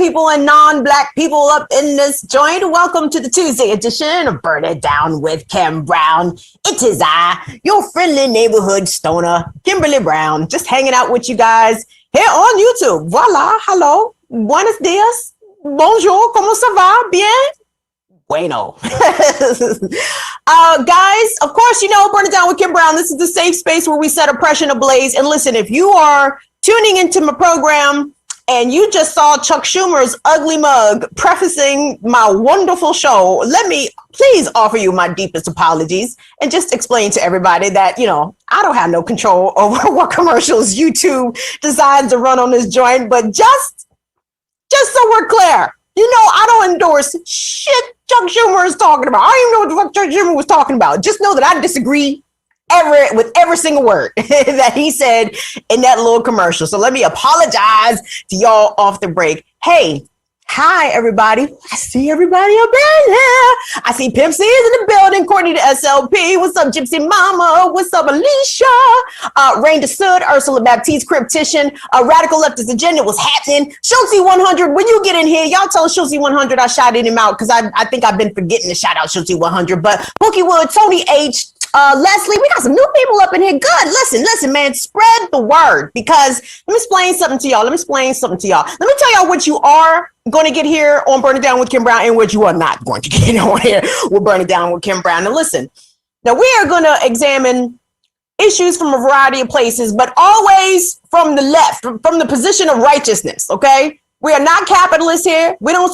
people and non-black people up in this joint. Welcome to the Tuesday edition of Burn It Down with Kim Brown. It is I, your friendly neighborhood stoner, Kimberly Brown, just hanging out with you guys here on YouTube. Voila, hello, buenos dias, bonjour, ¿cómo ça va? Bien? Bueno. Guys, of course, you know, Burn It Down with Kim Brown. This is the safe space where we set oppression ablaze. And listen, if you are tuning into my program and you just saw Chuck Schumer's ugly mug prefacing my wonderful show, let me please offer you my deepest apologies and just explain to everybody that, you know, I don't have no control over what commercials YouTube decides to run on this joint. But just so we're clear, you know, I don't endorse shit Chuck Schumer is talking about. I don't even know what the fuck Chuck Schumer was talking about. Just know that I disagree with every single word that he said in that little commercial. So let me apologize to y'all off the break. Hey, hi, everybody. I see everybody up in here. I see Pimp C is in the building. Courtney the SLP. What's up, Gypsy Mama? What's up, Alicia? Rain to Sud, Ursula Baptiste, Cryptician. Radical Leftist Agenda was happening. Schultzy 100, when you get in here, y'all tell Schultzy 100 I shouted him out because I think I've been forgetting to shout out Schultzy 100. But Bookie Wood, Tony H., Leslie, we got some new people up in here. Good. Listen, man, spread the word because let me explain something to y'all. Let me tell y'all what you are going to get here on Burn It Down with Kim Brown and what you are not going to get on here with Burn It Down with Kim Brown. Now listen, now we are going to examine issues from a variety of places, but always from the left, from the position of righteousness, okay? We are not capitalists here. We don't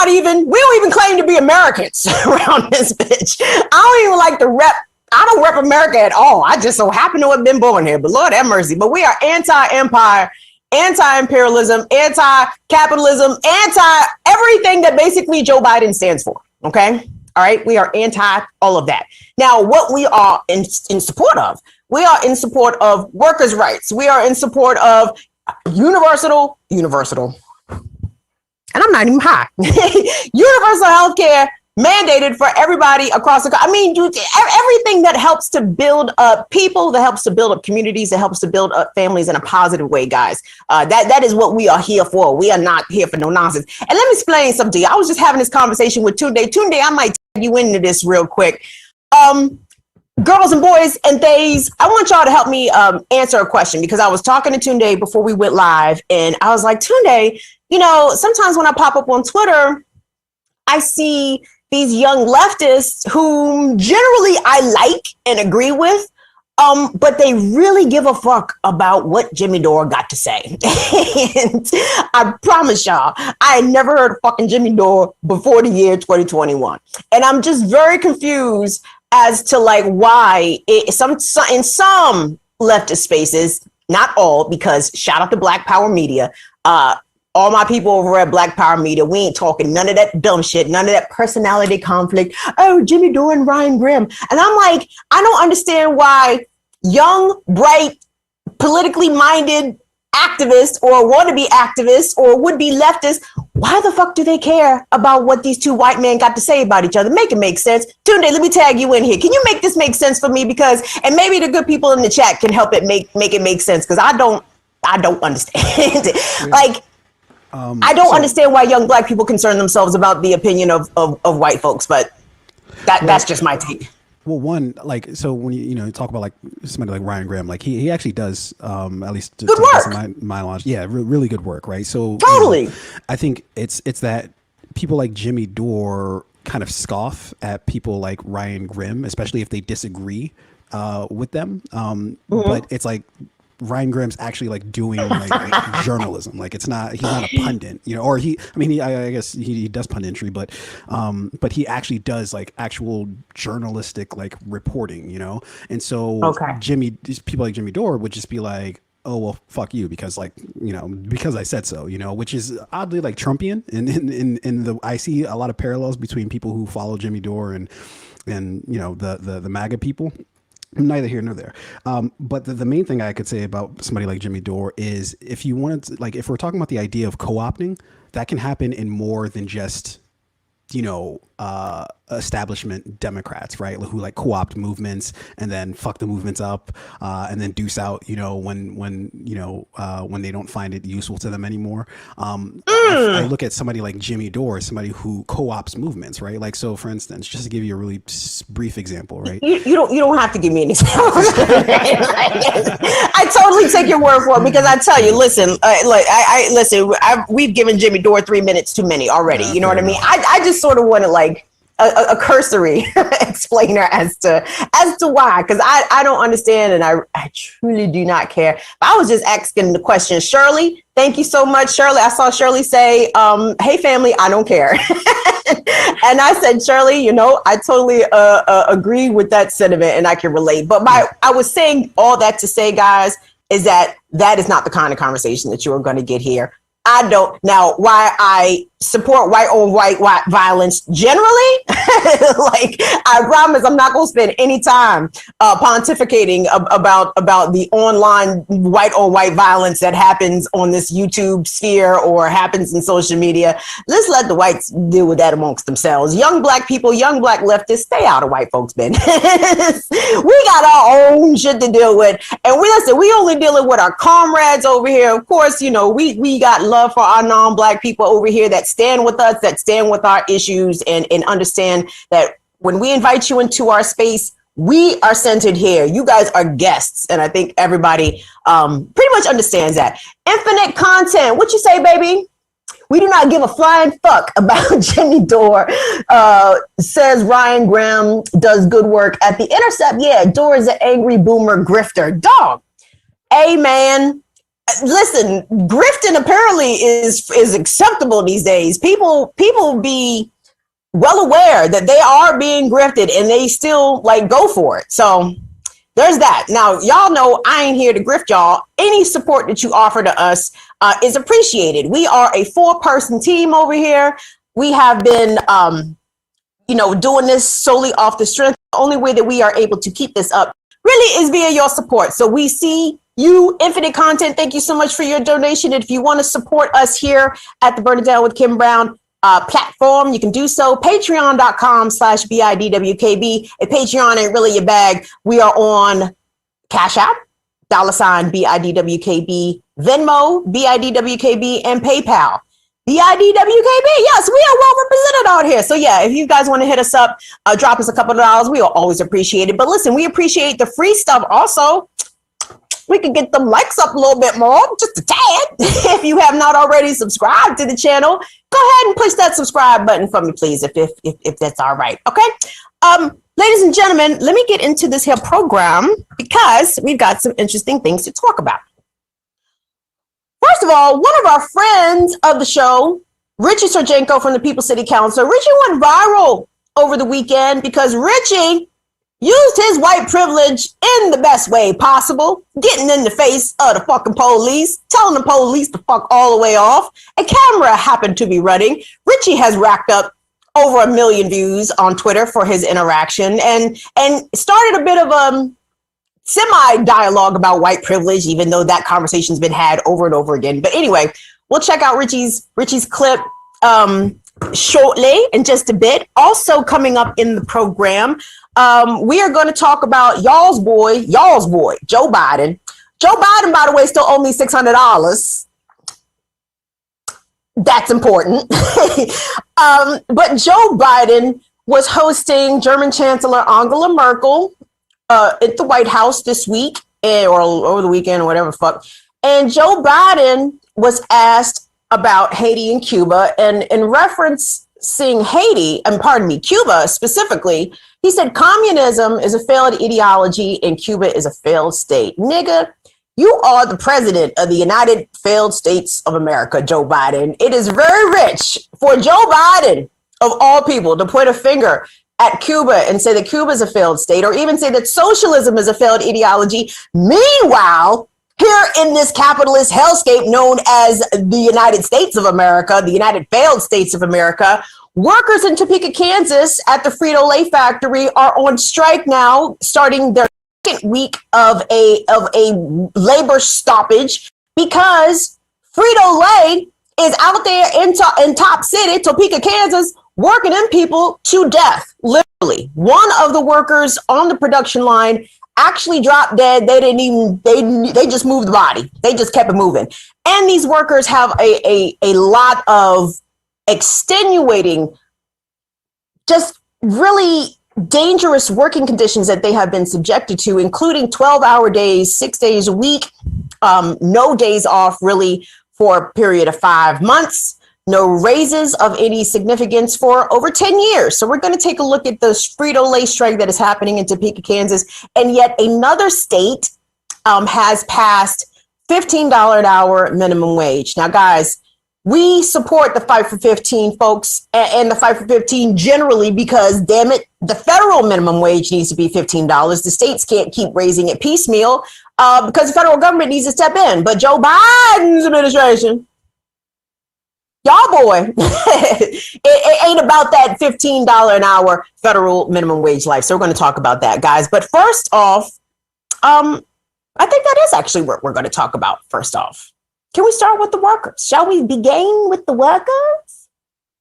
even claim to be Americans around this bitch. I don't even like to I don't rep America at all. I just so happen to have been born here, but Lord have mercy. But we are anti-empire, anti-imperialism, anti-capitalism, anti-everything that basically Joe Biden stands for, okay? All right, we are anti all of that. Now, what we are in support of, we are in support of workers' rights. We are in support of universal, and I'm not even high, universal health care mandated for everybody across the country. I mean, dude, everything that helps to build up people, that helps to build up communities, that helps to build up families in a positive way, guys. That is what we are here for. We are not here for no nonsense. And let me explain something to you. I was just having this conversation with Tunde. Tunde, I might tag you into this real quick. Girls and boys and theys, I want y'all to help me answer a question because I was talking to Tunde before we went live, and I was like, Tunde, you know, sometimes when I pop up on Twitter, I see these young leftists whom generally I like and agree with, but they really give a fuck about what Jimmy Dore got to say. And I promise y'all, I had never heard of fucking Jimmy Dore before the year 2021. And I'm just very confused as to like why in some leftist spaces, not all, because shout out to Black Power Media, all my people over at Black Power Media, we ain't talking none of that dumb shit, none of that personality conflict. Oh, Jimmy Dore and Ryan Grimm. And I'm like, I don't understand why young, bright, politically minded activists or wannabe activists or would-be leftists, why the fuck do they care about what these two white men got to say about each other? Make it make sense. Tunde, let me tag you in here. Can you make this make sense for me? Because, and maybe the good people in the chat can help it make it make sense because I don't understand it. Like, I don't understand why young Black people concern themselves about the opinion of white folks, but that's just my take. Well, one, like, so when you talk about like somebody like Ryan Graham, like he actually does at least good work. My launch, yeah, really good work, right? So totally, I think it's that people like Jimmy Dore kind of scoff at people like Ryan Grimm, especially if they disagree with them. But it's like Ryan Graham's actually like doing like journalism. Like he's not a pundit, or I guess he does punditry, but he actually does like actual journalistic like reporting, And so people like Jimmy Dore would just be like, oh, well, fuck you, because because I said so, which is oddly like Trumpian. And I see a lot of parallels between people who follow Jimmy Dore and the MAGA people. Neither here nor there. But the main thing I could say about somebody like Jimmy Dore is if you wanted to, like, if we're talking about the idea of co-opting, that can happen in more than just, establishment Democrats, right, who like co-opt movements and then fuck the movements up, and then deuce out, when they don't find it useful to them anymore. I look at somebody like Jimmy Dore, somebody who co-ops movements, right? Like, so for instance, just to give you a really brief example, right? You don't have to give me an example. I totally take your word for it, because I tell you, listen, we've given Jimmy Dore 3 minutes too many already. You know what I mean? I just sort of want to like a cursory explainer as to why, because I don't understand, and I truly do not care. But I was just asking the question. Shirley, thank you so much, Shirley. I saw Shirley say, hey family, I don't care. And I said, Shirley, I totally agree with that sentiment, and I can relate. But I was saying all that to say, guys, is that is not the kind of conversation that you are going to get here. I don't. Now, why I support white on white violence generally, like, I promise I'm not going to spend any time pontificating about the online white on white violence that happens on this YouTube sphere or happens in social media. Let's let the whites deal with that amongst themselves. Young black people, young black leftists, stay out of white folks' business. We got our own shit to deal with. And we only dealing with our comrades over here. Of course, we got love for our non-black people over here that stand with us, that stand with our issues, and understand that when we invite you into our space, we are centered here. You guys are guests. And I think everybody pretty much understands that. Infinite content. What you say, baby? We do not give a flying fuck about Jimmy Dore, says Ryan Graham does good work at The Intercept. Yeah, Dore is an angry boomer grifter. Dog. Hey, man. Listen, grifting apparently is acceptable these days. People be well aware that they are being grifted, and they still like go for it. So there's that. Now, y'all know I ain't here to grift y'all. Any support that you offer to us is appreciated. We are a 4-person team over here. We have been, doing this solely off the strength. The only way that we are able to keep this up really is via your support. So we see you, Infinite Content. Thank you so much for your donation. And if you want to support us here at the Burn It Down with Kim Brown platform, you can do so. Patreon.com/BIDWKB. If Patreon ain't really your bag, we are on Cash App, $BIDWKB, Venmo, BIDWKB, and PayPal. BIDWKB. Yes, we are well represented out here. So yeah, if you guys want to hit us up, drop us a couple of dollars. We will always appreciate it. But listen, we appreciate the free stuff also. We can get them likes up a little bit more, just a tad. If you have not already subscribed to the channel, go ahead and push that subscribe button for me, please, if that's all right. Okay. Ladies and gentlemen, let me get into this here program, because we've got some interesting things to talk about. First of all, one of our friends of the show, Ricci Sergienko from the People City Council. Ricci went viral over the weekend because Ricci used his white privilege in the best way possible, getting in the face of the fucking police, telling the police to fuck all the way off. A camera happened to be running. Ricci has racked up over 1 million views on Twitter for his interaction, and started a bit of a semi-dialogue about white privilege, even though that conversation's been had over and over again. But anyway, we'll check out Ricci's clip shortly in just a bit. Also coming up in the program, we are going to talk about y'all's boy, Joe Biden. Joe Biden, by the way, still owed me $600. That's important. But Joe Biden was hosting German Chancellor Angela Merkel at the White House this week, or over the weekend, or whatever the fuck. And Joe Biden was asked about Haiti and Cuba, and in referencing Cuba specifically, he said communism is a failed ideology and Cuba is a failed state. Nigga, you are the president of the United Failed States of America, Joe Biden. It is very rich for Joe Biden, of all people, to point a finger at Cuba and say that Cuba is a failed state, or even say that socialism is a failed ideology. Meanwhile, here in this capitalist hellscape known as the United States of America, the United Failed States of America, workers in Topeka, Kansas at the Frito-Lay factory are on strike now, starting their second week of a labor stoppage, because Frito-Lay is out there in Top City, Topeka, Kansas, working them people to death, literally. One of the workers on the production line actually dropped dead. They just moved the body. They just kept it moving. And these workers have a lot of extenuating, just really dangerous working conditions that they have been subjected to, including 12-hour days, 6 days a week, no days off really for a period of 5 months, no raises of any significance for over 10 years. So we're going to take a look at the Frito-Lay strike that is happening in Topeka, Kansas. And yet another state has passed $15 an hour minimum wage. Now, guys, we support the fight for 15, folks, and the fight for 15 generally because, damn it, the federal minimum wage needs to be $15. The states can't keep raising it piecemeal because the federal government needs to step in. But Joe Biden's administration, y'all boy, it ain't about that $15 an hour federal minimum wage life. So we're going to talk about that, guys. But first off, I think that is actually what we're going to talk about first off. Can we start with the workers? Shall we begin with the workers?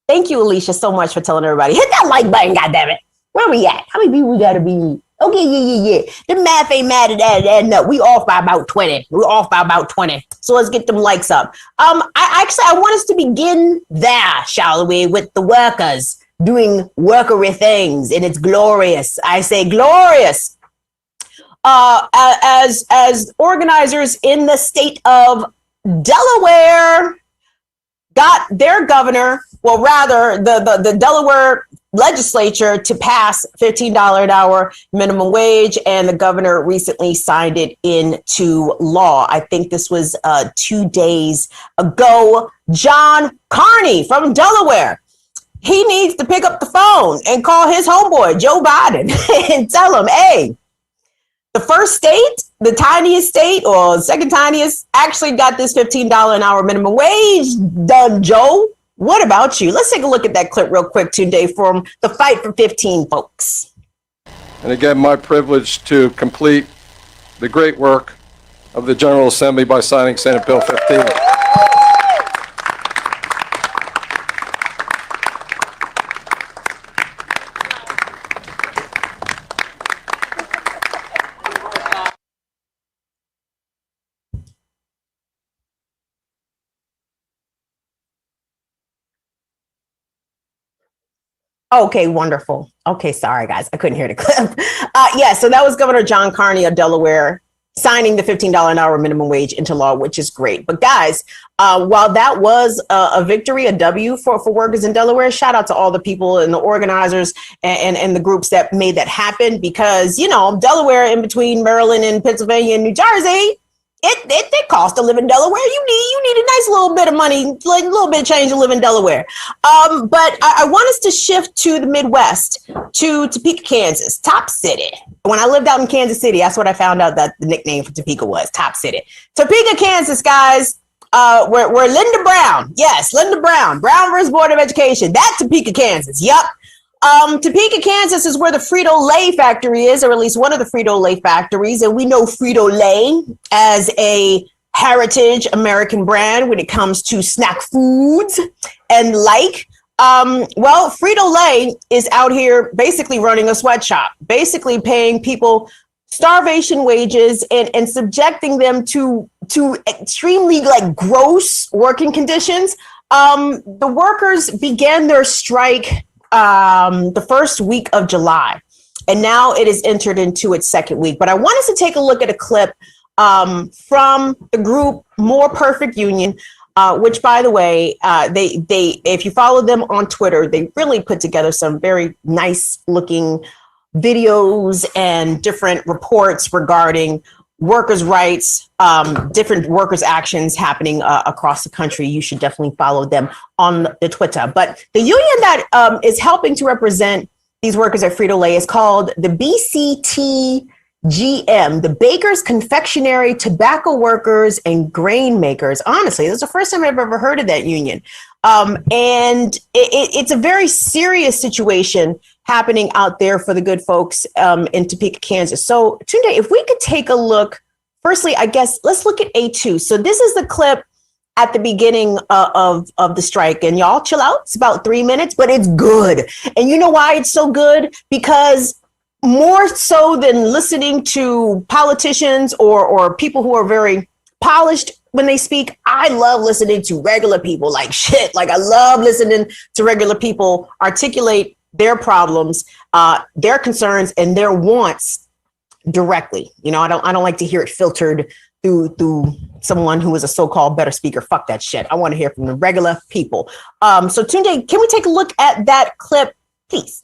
Thank you, Alicia, so much for telling everybody. Hit that like button, goddammit. Where we at? How many people we got to be? Okay, yeah. The math ain't mad at that. No, we off by about 20. So let's get them likes up. I want us to begin there, shall we, with the workers doing workery things, and it's glorious. I say glorious. As organizers in the state of Delaware got their governor, well, rather the Delaware legislature to pass $15 an hour minimum wage, and the governor recently signed it into law. I think this was 2 days ago. John Carney from Delaware, he needs to pick up the phone and call his homeboy, Joe Biden, and tell him, hey, the first state, the tiniest state or second tiniest, actually got this $15 an hour minimum wage done, Joe. What about you? Let's take a look at that clip real quick today from the Fight for 15 folks. And again, my privilege to complete the great work of the General Assembly by signing Senate Bill 15. Okay, wonderful. Okay, sorry, guys. I couldn't hear the clip. So that was Governor John Carney of Delaware signing the $15 an hour minimum wage into law, which is great. But guys, while that was a victory, a W for workers in Delaware, shout out to all the people and the organizers and the groups that made that happen, because, you know, Delaware in between Maryland and Pennsylvania and New Jersey, it costs to live in Delaware. You need a nice little bit of money, like a little bit of change to live in Delaware. But I want us to shift to the Midwest, to Topeka, Kansas, Top City. When I lived out in Kansas City, that's what I found out that the nickname for Topeka was, Top City. Topeka, Kansas, guys, where Linda Brown, yes, Linda Brown versus Board of Education, that's Topeka, Kansas. Yep. Topeka, Kansas is where the Frito-Lay factory is, or at least one of the Frito-Lay factories. And we know Frito-Lay as a heritage American brand when it comes to snack foods and like. Well, Frito-Lay is out here basically running a sweatshop, basically paying people starvation wages and subjecting them to extremely like gross working conditions. The workers began their strike the first week of July, and now it has entered into its second week. But I want us to take a look at a clip from the group More Perfect Union, which, by the way, they if you follow them on Twitter, they really put together some very nice looking videos and different reports regarding workers' rights, different workers' actions happening across the country. You should definitely follow them on the Twitter. But the union that is helping to represent these workers at Frito-Lay is called the BCTGM, the Bakers, Confectionery, Tobacco Workers, and Grain Makers. Honestly, this is the first time I've ever heard of that union. And it's a very serious situation happening out there for the good folks in Topeka, Kansas. So Tunde, if we could take a look, firstly, I guess, let's look at A2. So this is the clip at the beginning of the strike. And y'all chill out. It's about 3 minutes, but it's good. And you know why it's so good? Because more so than listening to politicians or people who are very polished when they speak, I love listening to regular people like shit. Like I love listening to regular people articulate their problems, their concerns, and their wants directly. You know, I don't like to hear it filtered through someone who is a so-called better speaker. Fuck that shit. I want to hear from the regular people. So Tunde, can we take a look at that clip, please?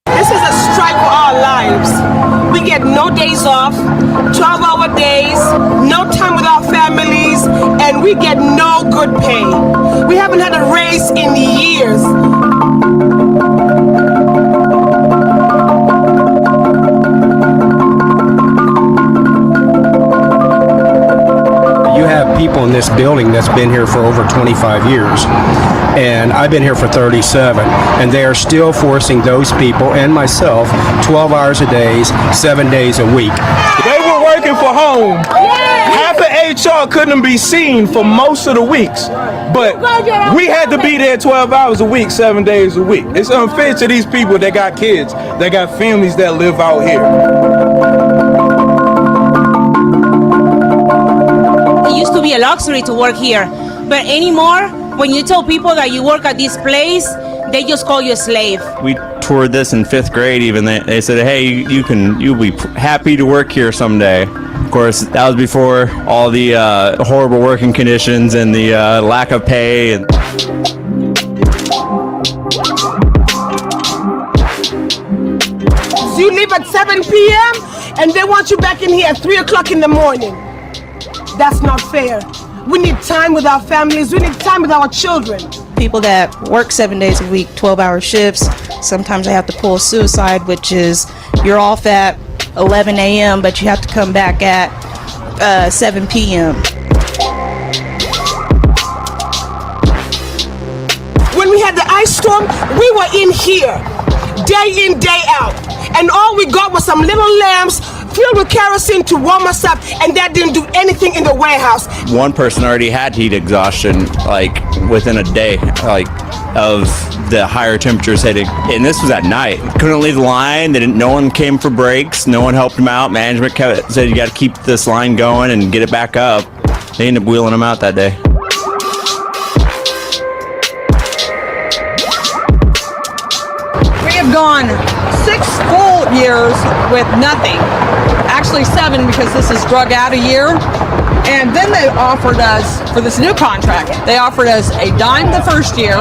This is a strike for our lives. We get no days off, 12-hour days, no time with our families, and we get no good pay. We haven't had a raise in years. You have people in this building that's been here for over 25 years. And I've been here for 37, and they are still forcing those people and myself 12 hours a day, 7 days a week. They were working for home. Half of HR couldn't be seen for most of the weeks, but we had to be there 12 hours a week, 7 days a week. It's unfair to these people that got kids, that got families that live out here. It used to be a luxury to work here, but anymore, when you tell people that you work at this place, they just call you a slave. We toured this in 5th grade even. They said, hey, you'll be happy to work here someday. Of course, that was before all the horrible working conditions and the lack of pay. So you leave at 7 p.m. and they want you back in here at 3 o'clock in the morning. That's not fair. We need time with our families. We need time with our children. People that work 7 days a week, 12-hour shifts, sometimes they have to pull suicide, which is you're off at 11 a.m., but you have to come back at 7 p.m. When we had the ice storm, we were in here, day in, day out. And all we got was some little lamps filled with kerosene to warm us up, and that didn't do anything in the warehouse. One person already had heat exhaustion, like within a day, like of the higher temperatures hitting. And this was at night. Couldn't leave the line. No one came for breaks. No one helped him out. Management said you got to keep this line going and get it back up. They ended up wheeling him out that day. We have gone 6 full years with nothing. Actually 7, because this is drug out a year. And then they offered us, for this new contract, they offered us a dime the first year,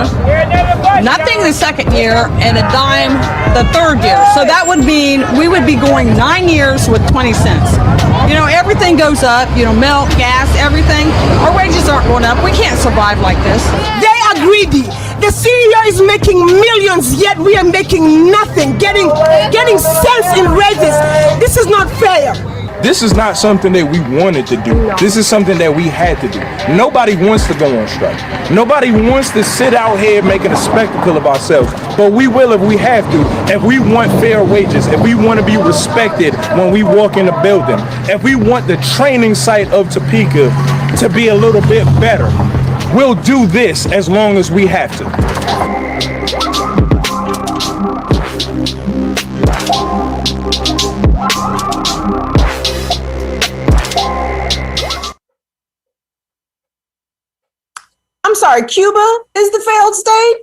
nothing the second year, and a dime the third year. So that would mean we would be going 9 years with 20 cents. You know, everything goes up, you know, milk, gas, everything. Our wages aren't going up. We can't survive like this. They are greedy. The CEO is making millions, yet we are making nothing, getting cents in raises. This is not fair. This is not something that we wanted to do. This is something that we had to do. Nobody wants to go on strike. Nobody wants to sit out here making a spectacle of ourselves. But we will if we have to. If we want fair wages, if we want to be respected when we walk in the building, if we want the training site of Topeka to be a little bit better, we'll do this as long as we have to. I'm sorry, Cuba is the failed state?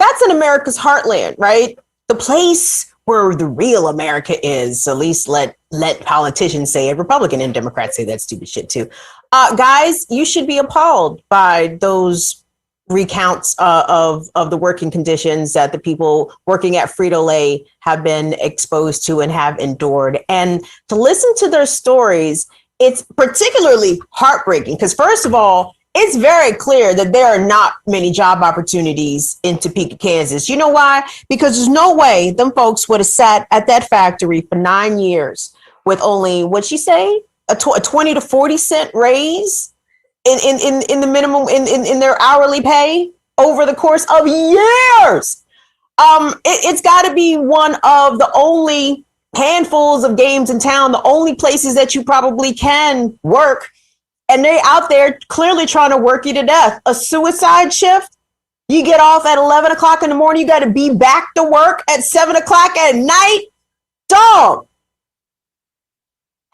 That's in America's heartland, right? The place where the real America is. So at least let politicians say it. Republican and Democrats say that stupid shit too. Guys, you should be appalled by those recounts of the working conditions that the people working at Frito-Lay have been exposed to and have endured. And to listen to their stories, it's particularly heartbreaking because, first of all, it's very clear that there are not many job opportunities in Topeka, Kansas. You know why? Because there's no way them folks would have sat at that factory for 9 years with only, what'd she say, a 20 to 40 cent raise in the minimum in their hourly pay over the course of years. It's got to be one of the only handfuls of games in town, the only places that you probably can work and they out there clearly trying to work you to death. A suicide shift, you get off at 11 o'clock in the morning, you got to be back to work at 7 o'clock at night. Dog.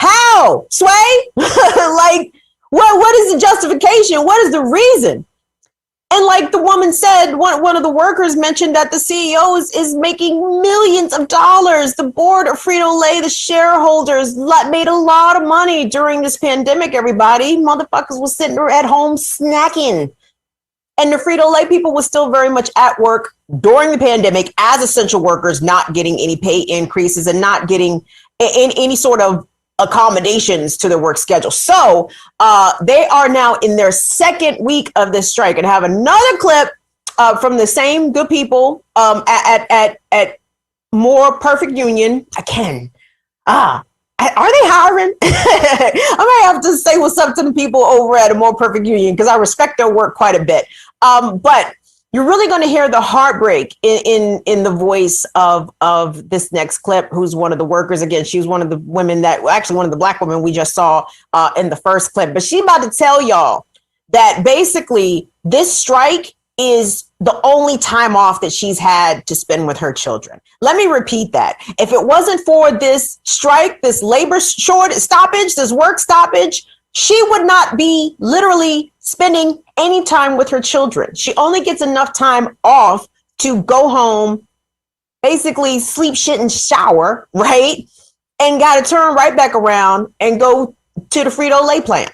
How? Sway? Like, what is the justification? What is the reason? And like the woman said, one of the workers mentioned that the CEO is making millions of dollars. The board of Frito-Lay, the shareholders, made a lot of money during this pandemic, everybody. Motherfuckers was sitting at home snacking. And the Frito-Lay people were still very much at work during the pandemic as essential workers, not getting any pay increases and not getting any sort of accommodations to their work schedule. So they are now in their second week of this strike, and have another clip from the same good people at More Perfect Union. Again, are they hiring? I might have to say what's up to the people over at a More Perfect Union because I respect their work quite a bit. But you're really going to hear the heartbreak in the voice of this next clip, who's one of the workers. Again, she was one of the women one of the black women we just saw in the first clip. But she about to tell y'all that basically this strike is the only time off that she's had to spend with her children. Let me repeat that. If it wasn't for this strike, this labor stoppage, this work stoppage, she would not be literally spending any time with her children. She only gets enough time off to go home, basically sleep, shit, and shower, right? And got to turn right back around and go to the Frito-Lay plant.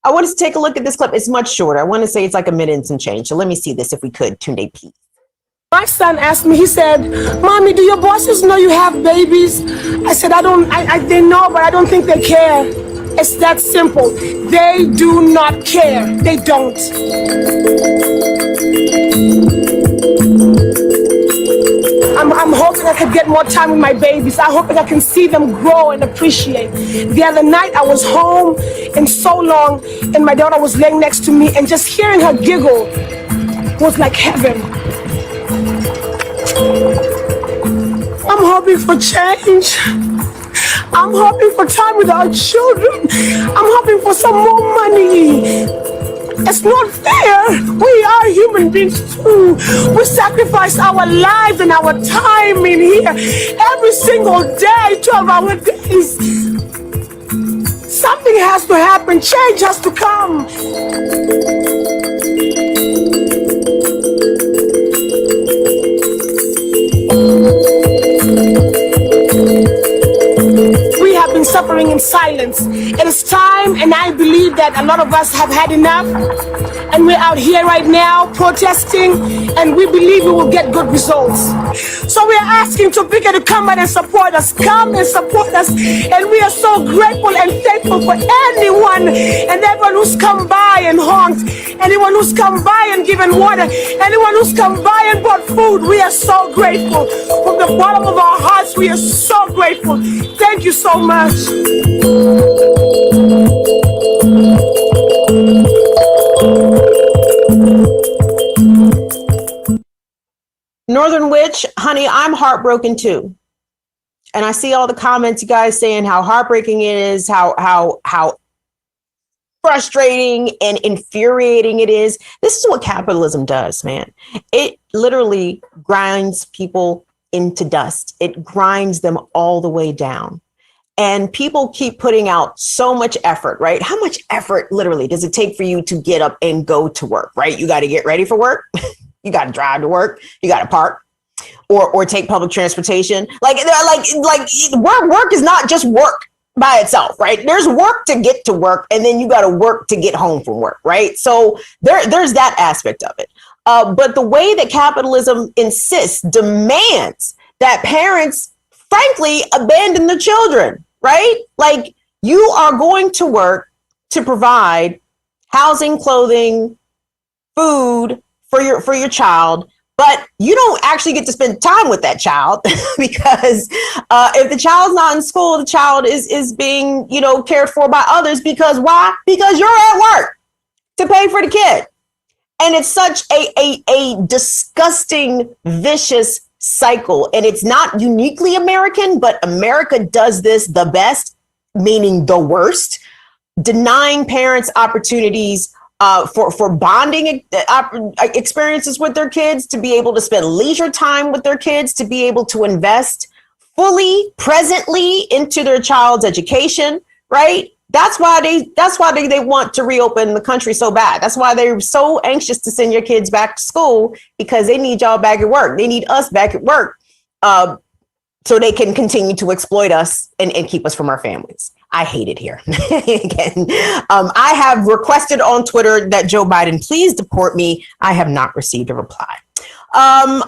I want us to take a look at this clip. It's much shorter. I want to say it's like a minute and some change. So let me see this if we could. Tunde, please. My son asked me, he said, "Mommy, do your bosses know you have babies?" I said, they know, but I don't think they care. It's that simple. They do not care. They don't. I'm hoping I can get more time with my babies. I'm hoping I can see them grow and appreciate. The other night I was home in so long and my daughter was laying next to me, and just hearing her giggle was like heaven. I'm hoping for change. I'm hoping for time with our children. I'm hoping for some more money. It's not fair. We are human beings too. We sacrifice our lives and our time in here every single day, 12-hour days. Something has to happen. Change has to come. Suffering in silence. It is time, and I believe that a lot of us have had enough, and we're out here right now protesting, and we believe we will get good results. So we are asking Topeka to come out and support us. Come and support us, and we are so grateful and thankful for anyone and everyone who's come by and honked, anyone who's come by and given water, anyone who's come by and brought food. We are so grateful. From the bottom of our hearts, we are so grateful. Thank you so much. Northern Witch, honey, I'm heartbroken too. And I see all the comments, you guys saying how heartbreaking it is, how frustrating and infuriating it is. This is what capitalism does, man. It literally grinds people into dust. It grinds them all the way down. And people keep putting out so much effort, right? How much effort literally does it take for you to get up and go to work, right? You got to get ready for work. You got to drive to work. You got to park or take public transportation. Like work is not just work by itself, right? There's work to get to work, and then you got to work to get home from work, right? So there's that aspect of it. But the way that capitalism demands that parents, frankly, abandon the children, right? Like, you are going to work to provide housing, clothing, food for your child, but you don't actually get to spend time with that child because if the child's not in school, the child is being, cared for by others. Because why? Because you're at work to pay for the kid. And it's such a disgusting, vicious cycle. And it's not uniquely American, but America does this the best, meaning the worst. denying parents opportunities for bonding experiences with their kids, to be able to spend leisure time with their kids, to be able to invest fully, presently into their child's education, right? That's why they want to reopen the country so bad. That's why they're so anxious to send your kids back to school, because they need y'all back at work. They need us back at work so they can continue to exploit us and keep us from our families. I hate it here. Again, I have requested on Twitter that Joe Biden please deport me. I have not received a reply.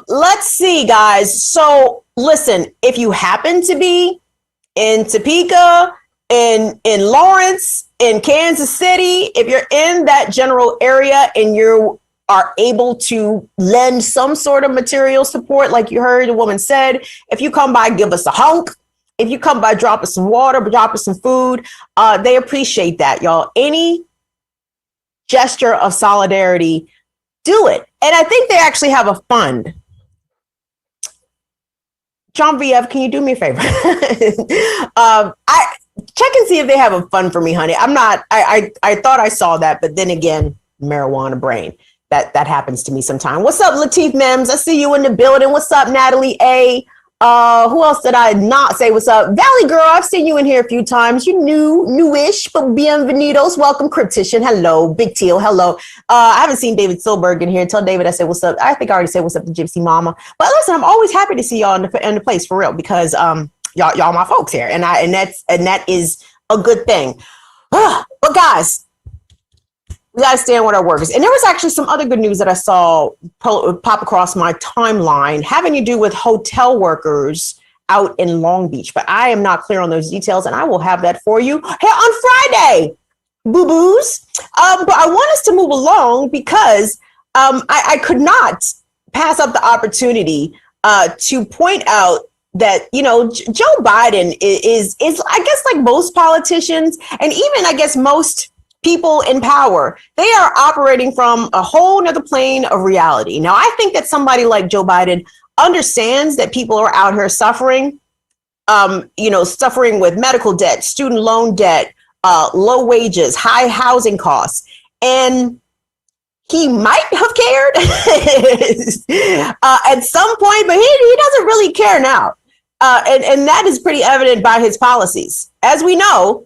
Let's see, guys. So listen, if you happen to be in Topeka, in Lawrence, in Kansas City, if you're in that general area and you are able to lend some sort of material support, like you heard the woman said, if you come by, give us a hunk. If you come by, drop us some water, drop us some food. They appreciate that, y'all. Any gesture of solidarity, do it. And I think they actually have a fund. John VF, can you do me a favor? I check and see if they have a fund for me, honey. I thought I saw that, but then again, marijuana brain. That happens to me sometime. What's up, Lateef Mims? I see you in the building. What's up, Natalie A? Who else did I not say what's up? Valley Girl, I've seen you in here a few times. You newish, but bienvenidos. Welcome, Cryptician. Hello. Big Teal. Hello. I haven't seen David Silberg in here. Tell David I said what's up. I think I already said what's up to Gypsy Mama. But listen, I'm always happy to see y'all in the place for real, because y'all my folks here, and that is a good thing. But guys, we gotta stand with our workers. And there was actually some other good news that I saw pop across my timeline having to do with hotel workers out in Long Beach. But I am not clear on those details, and I will have that for you here on Friday, boo-boos. But I want us to move along because I could not pass up the opportunity to point out that, Joe Biden is I guess, like most politicians, and even I guess most people in power, they are operating from a whole nother plane of reality. Now, I think that somebody like Joe Biden understands that people are out here suffering, suffering with medical debt, student loan debt, low wages, high housing costs. And he might have cared at some point, but he doesn't really care now. And that is pretty evident by his policies. As we know,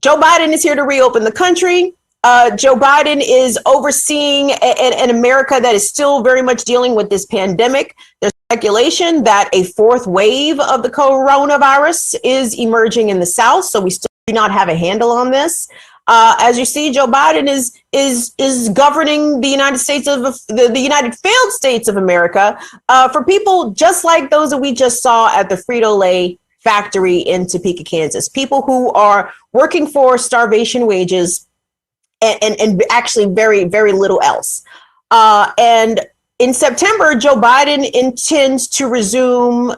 Joe Biden is here to reopen the country. Joe Biden is overseeing an America that is still very much dealing with this pandemic. There's speculation that a fourth wave of the coronavirus is emerging in the South, so we still do not have a handle on this. As you see, Joe Biden is governing the United States of the United Failed States of America for people just like those that we just saw at the Frito-Lay factory in Topeka, Kansas. People who are working for starvation wages and actually very, very little else. And in September, Joe Biden intends to resume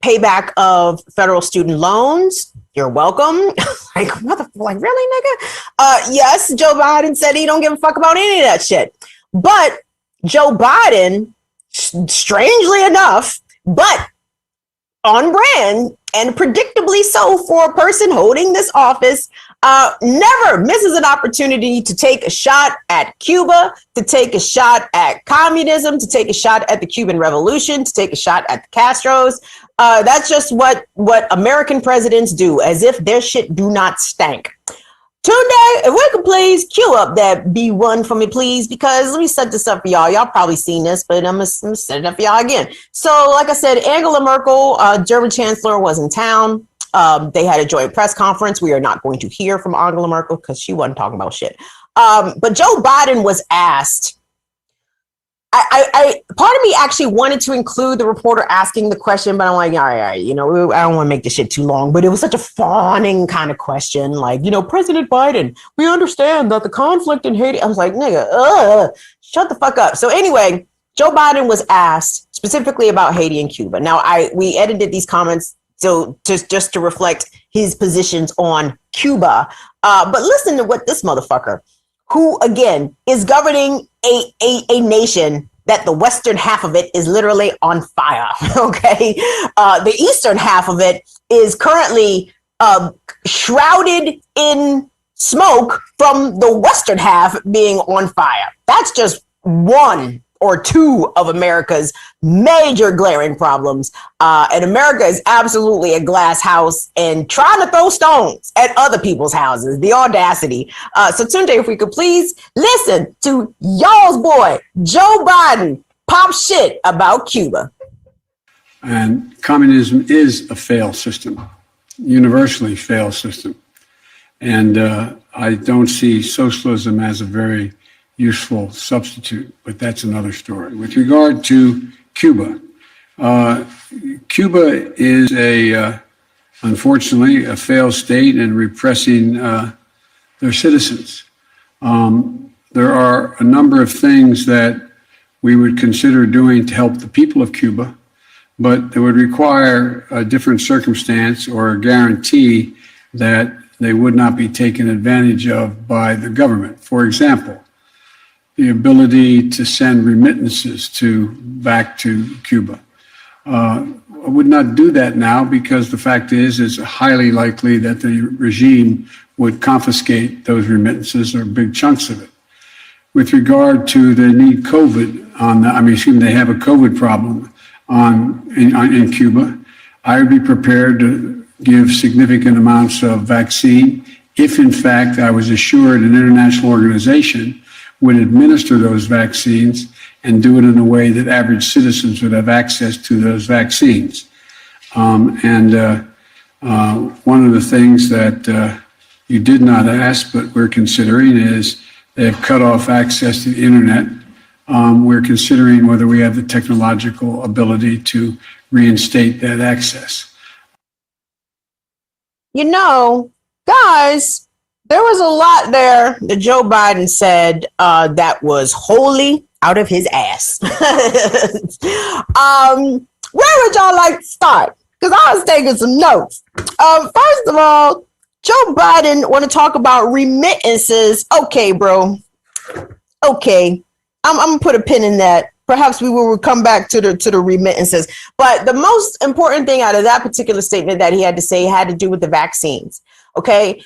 payback of federal student loans. You're welcome. Like really, nigga? Yes, Joe Biden said he don't give a fuck about any of that shit. But Joe Biden, strangely enough, but on brand and predictably so for a person holding this office, never misses an opportunity to take a shot at Cuba, to take a shot at communism, to take a shot at the Cuban Revolution, to take a shot at the Castros. That's just what American presidents do, as if their shit do not stank. Tunde, if we could please cue up that B1 for me, please, because let me set this up for y'all. Y'all probably seen this, but I'm going to set it up for y'all again. So, like I said, Angela Merkel, German chancellor, was in town. They had a joint press conference. We are not going to hear from Angela Merkel because she wasn't talking about shit. But Joe Biden was asked. Part of me actually wanted to include the reporter asking the question, but I'm like, all right, I don't want to make this shit too long, but it was such a fawning kind of question. Like, President Biden, we understand that the conflict in Haiti. I was like, nigga, shut the fuck up. So anyway, Joe Biden was asked specifically about Haiti and Cuba. Now, we edited these comments so just to reflect his positions on Cuba. But listen to what this motherfucker, who again is governing a nation that the western half of it is literally on fire. Okay, the eastern half of it is currently shrouded in smoke from the western half being on fire. That's just one or two of America's major glaring problems. And America is absolutely a glass house and trying to throw stones at other people's houses. The audacity. So Tunde, if we could please listen to y'all's boy, Joe Biden, pop shit about Cuba. And communism is a failed system, universally failed system. And I don't see socialism as a very useful substitute, but that's another story. With regard to Cuba, Cuba is unfortunately, a failed state in repressing their citizens. There are a number of things that we would consider doing to help the people of Cuba, but it would require a different circumstance or a guarantee that they would not be taken advantage of by the government. For example, the ability to send remittances back to Cuba. I would not do that now because the fact is it's highly likely that the regime would confiscate those remittances or big chunks of it. With regard to they need COVID they have a COVID problem in Cuba, I would be prepared to give significant amounts of vaccine if in fact I was assured an international organization would administer those vaccines and do it in a way that average citizens would have access to those vaccines. One of the things that you did not ask, but we're considering is they've cut off access to the internet. We're considering whether we have the technological ability to reinstate that access. You know, guys, there was a lot there that Joe Biden said that was wholly out of his ass. Where would y'all like to start? Because I was taking some notes. First of all, Joe Biden want to talk about remittances. Okay, bro. Okay. I'm going to put a pin in that. Perhaps we will come back to the remittances. But the most important thing out of that particular statement that he had to say had to do with the vaccines. Okay.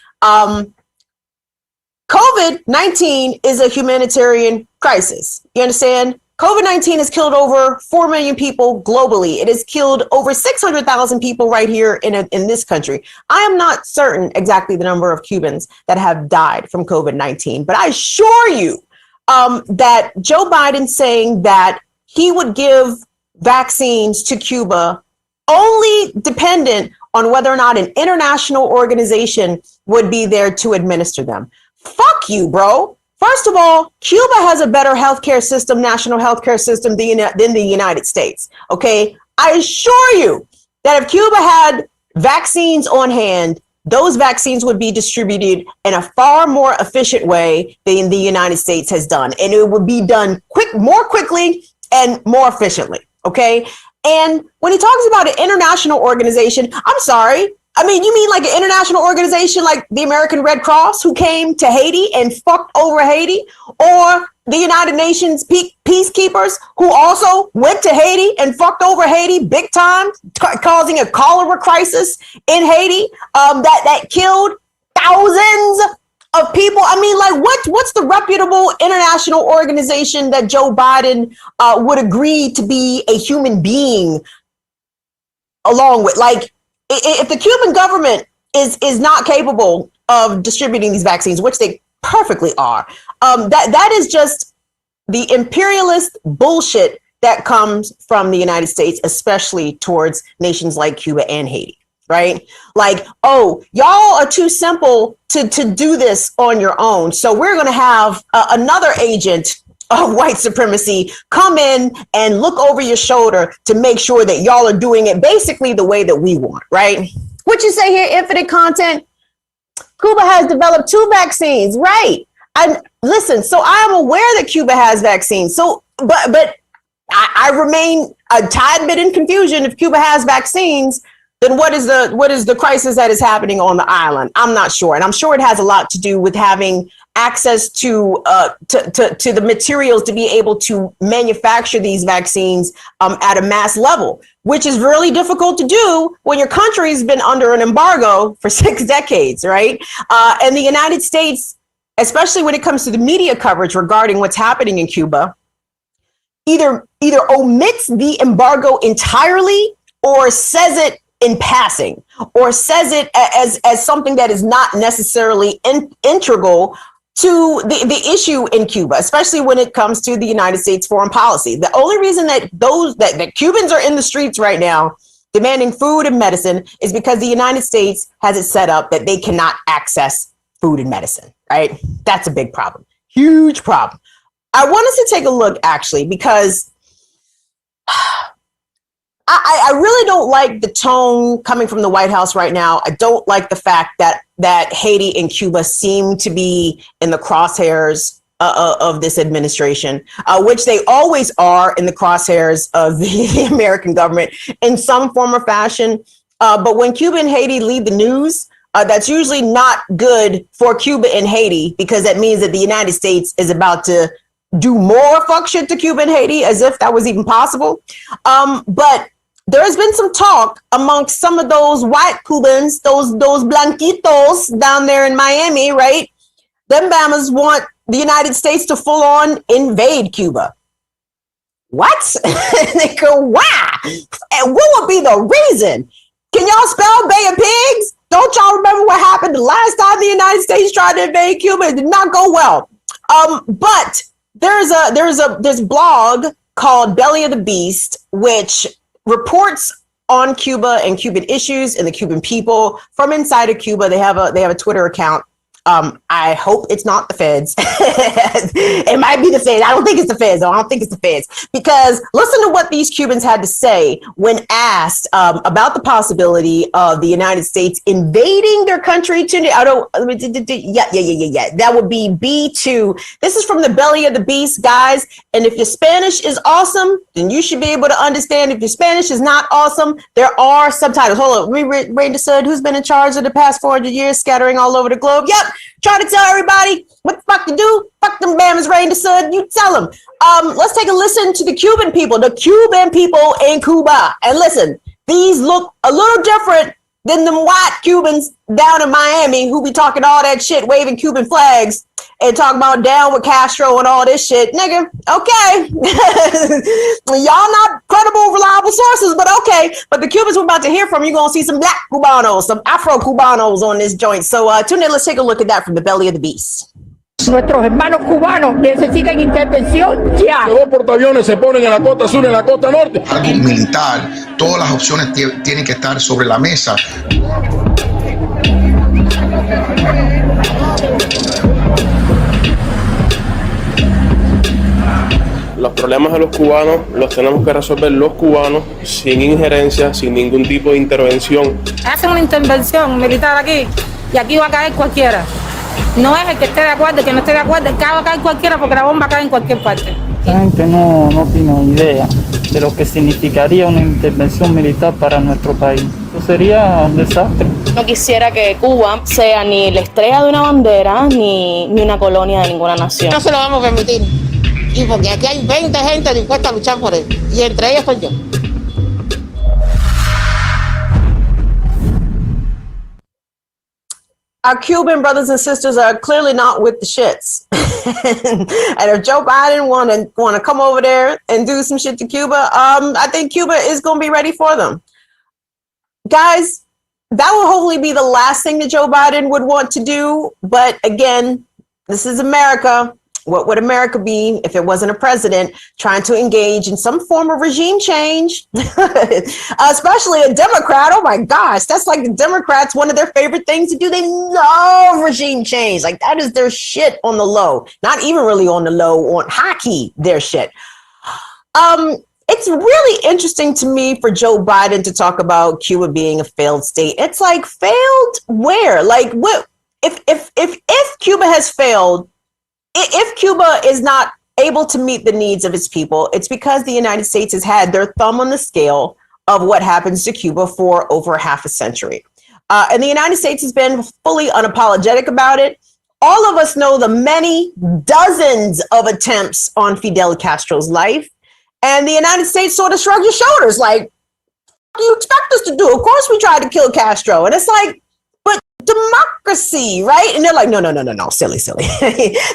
COVID-19 is a humanitarian crisis. You understand? COVID-19 has killed over 4 million people globally. It has killed over 600,000 people right here in this country. I am not certain exactly the number of Cubans that have died from COVID-19, but I assure you that Joe Biden saying that he would give vaccines to Cuba only dependent on whether or not an international organization would be there to administer them. Fuck you, bro. First of all, Cuba has a better healthcare system, national healthcare system than the United States. Okay. I assure you that if Cuba had vaccines on hand, those vaccines would be distributed in a far more efficient way than the United States has done. And it would be done more quickly and more efficiently. Okay. And when he talks about an international organization, I'm sorry. I mean, you mean like an international organization like the American Red Cross who came to Haiti and fucked over Haiti, or the United Nations peacekeepers who also went to Haiti and fucked over Haiti big time, causing a cholera crisis in Haiti that killed thousands of people. I mean, like, what's the reputable international organization that Joe Biden would agree to be a human being along with? Like, if the Cuban government is not capable of distributing these vaccines, which they perfectly are, that is just the imperialist bullshit that comes from the United States, especially towards nations like Cuba and Haiti, right? Like, oh, y'all are too simple to do this on your own. So we're going to have another agent of white supremacy come in and look over your shoulder to make sure that y'all are doing it basically the way that we want, right? What you say here, infinite content? Cuba has developed 2 vaccines, right? And listen, so I am aware that Cuba has vaccines. So, but I remain a tad bit in confusion. If Cuba has vaccines, then what is the crisis that is happening on the island? I'm not sure, and I'm sure it has a lot to do with having access to the materials to be able to manufacture these vaccines at a mass level, which is really difficult to do when your country's been under an embargo for 6 decades, right? And the United States, especially when it comes to the media coverage regarding what's happening in Cuba, either omits the embargo entirely or says it in passing, or says it as something that is not necessarily integral to the issue in Cuba, especially when it comes to the United States foreign policy. The only reason that that Cubans are in the streets right now demanding food and medicine is because the United States has it set up that they cannot access food and medicine, right? That's a big problem, huge problem. I want us to take a look, actually, because I really don't like the tone coming from the White House right now. I don't like the fact that Haiti and Cuba seem to be in the crosshairs of this administration, which they always are in the crosshairs of the American government in some form or fashion. But when Cuba and Haiti lead the news, that's usually not good for Cuba and Haiti, because that means that the United States is about to do more fuck shit to Cuba and Haiti, as if that was even possible. But there has been some talk amongst some of those white Cubans, those blanquitos down there in Miami, right? Them Bamas want the United States to full on invade Cuba. What? They go, why? And what would be the reason? Can y'all spell Bay of Pigs? Don't y'all remember what happened the last time the United States tried to invade Cuba? It did not go well. But there's a blog called Belly of the Beast, which reports on Cuba and Cuban issues and the Cuban people from inside of Cuba. They have a Twitter account. I hope it's not the feds. It might be the feds. I don't think it's the feds, though. I don't think it's the feds. Because listen to what these Cubans had to say when asked about the possibility of the United States invading their country. That would be B2. This is from the Belly of the Beast, guys. And if your Spanish is awesome, then you should be able to understand. If your Spanish is not awesome, there are subtitles. Hold on. Rain the Sud, who's been in charge of the past 400 years, scattering all over the globe? Yep. Try to tell everybody what the fuck to do. Fuck them Bamas, Rain the Sun. You tell them. Let's take a listen to the Cuban people in Cuba. And listen, these look a little different than them white Cubans down in Miami who be talking all that shit, waving Cuban flags and talking about down with Castro and all this shit. Nigga, okay. Y'all not credible, reliable sources, but okay. But the Cubans we're about to hear from, you're going to see some black Cubanos, some Afro-Cubanos on this joint. So tune in, let's take a look at that from the Belly of the Beast. Nuestros hermanos cubanos necesitan intervención ya. Los dos portaaviones se ponen en la costa sur y en la costa norte. Algo militar, todas las opciones tienen que estar sobre la mesa. Los problemas de los cubanos los tenemos que resolver los cubanos sin injerencia, sin ningún tipo de intervención. Hacen una intervención militar aquí y aquí va a caer cualquiera. No es el que esté de acuerdo, el que no esté de acuerdo, el que va a caer cualquiera porque la bomba cae en cualquier parte. La gente no tiene idea de lo que significaría una intervención militar para nuestro país. Eso sería un desastre. No quisiera que Cuba sea ni la estrella de una bandera ni una colonia de ninguna nación. No se lo vamos a permitir. Y porque aquí hay 20 gente dispuesta a luchar por él. Y entre ellos soy yo. Our Cuban brothers and sisters are clearly not with the shits. And if Joe Biden want to come over there and do some shit to Cuba, I think Cuba is going to be ready for them. Guys, that will hopefully be the last thing that Joe Biden would want to do. But again, this is America. What would America be if it wasn't a president trying to engage in some form of regime change? Especially a Democrat. Oh my gosh, that's like the Democrats, one of their favorite things to do. They love regime change. Like that is their shit on the low. Not even really on the low, on high key, their shit. It's really interesting to me for Joe Biden to talk about Cuba being a failed state. It's like, failed where? Like what if Cuba has failed, if Cuba is not able to meet the needs of its people, it's because the United States has had their thumb on the scale of what happens to Cuba for over half a century. And the United States has been fully unapologetic about it. All of us know the many dozens of attempts on Fidel Castro's life. And the United States sort of shrugged your shoulders like, what do you expect us to do? Of course we tried to kill Castro. And it's like, but democracy, right? And they're like, no, silly.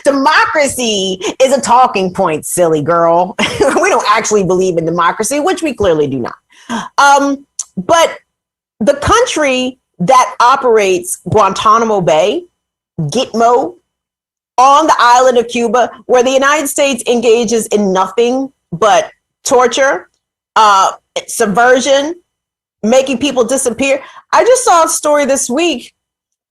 Democracy is a talking point, silly girl. We don't actually believe in democracy, which we clearly do not. But the country that operates Guantanamo Bay, Gitmo, on the island of Cuba, where the United States engages in nothing but torture, subversion, making people disappear. I just saw a story this week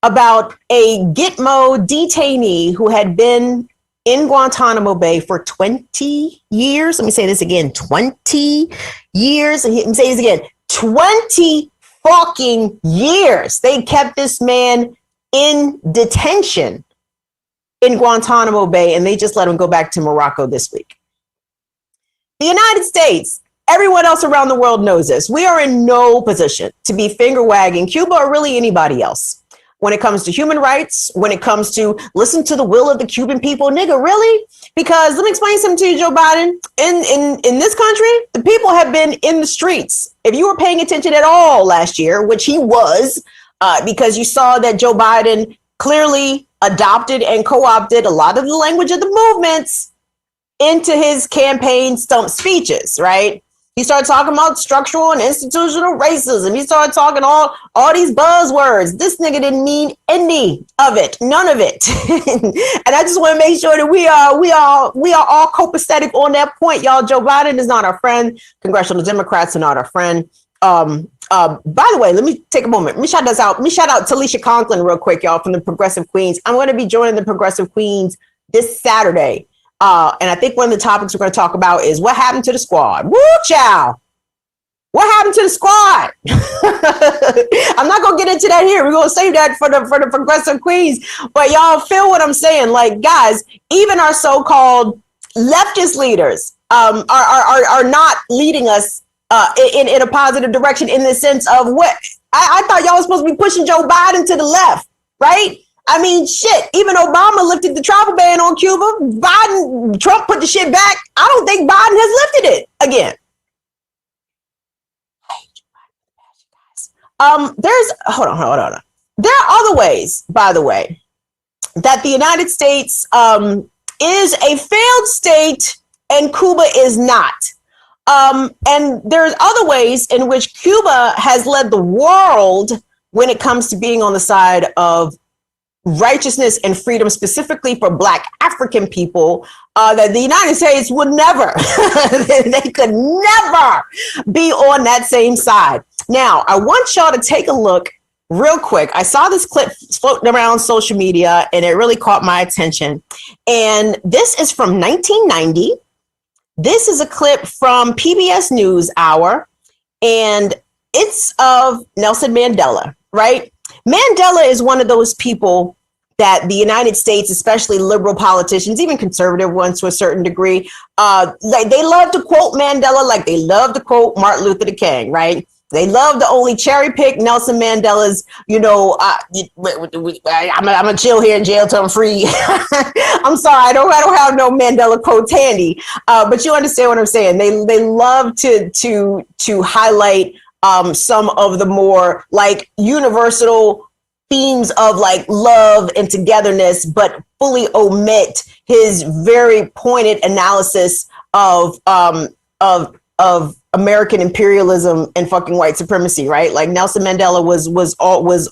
about a Gitmo detainee who had been in Guantanamo Bay for 20 years. Let me say this again, 20 years. And let me say this again, 20 fucking years. They kept this man in detention in Guantanamo Bay, and they just let him go back to Morocco this week. The United States, everyone else around the world knows this. We are in no position to be finger wagging Cuba or really anybody else when it comes to human rights, when it comes to listen to the will of the Cuban people. Nigga, really? Because let me explain something to you, Joe Biden. In this country, the people have been in the streets. If you were paying attention at all last year, which he was, because you saw that Joe Biden clearly adopted and co-opted a lot of the language of the movements into his campaign stump speeches, right? He started talking about structural and institutional racism. He started talking all these buzzwords. This nigga didn't mean any of it, none of it. And I just want to make sure that we are all copacetic on that point, y'all. Joe Biden is not our friend. Congressional Democrats are not our friend. By the way, let me take a moment. Let me shout this out. Let me shout out Talisha Conklin real quick, y'all, from the Progressive Queens. I'm going to be joining the Progressive Queens this Saturday. And I think one of the topics we're going to talk about is what happened to the squad. Woo, child. What happened to the squad? I'm not going to get into that here. We're going to save that for the Progressive Queens. But y'all feel what I'm saying? Like, guys, even our so-called leftist leaders are not leading us in a positive direction in the sense of what I thought y'all was supposed to be pushing Joe Biden to the left, right? I mean, shit, even Obama lifted the travel ban on Cuba. Trump put the shit back. I don't think Biden has lifted it again. Hold on. There are other ways, by the way, that the United States is a failed state and Cuba is not. And there's other ways in which Cuba has led the world when it comes to being on the side of righteousness and freedom, specifically for Black African people, that the United States would never, they could never be on that same side. Now, I want y'all to take a look real quick. I saw this clip floating around social media and it really caught my attention. And this is from 1990. This is a clip from PBS NewsHour, and it's of Nelson Mandela, right? Mandela is one of those people that the United States, especially liberal politicians, even conservative ones to a certain degree, like they love to quote Mandela like they love to quote Martin Luther King, right? They love to only cherry pick Nelson Mandela's, I'm gonna chill here in jail till I'm free. I'm sorry, I don't have no Mandela quotes handy, but you understand what I'm saying. They love to highlight some of the more like universal themes of like love and togetherness, but fully omit his very pointed analysis of American imperialism and fucking white supremacy, right? Like Nelson Mandela was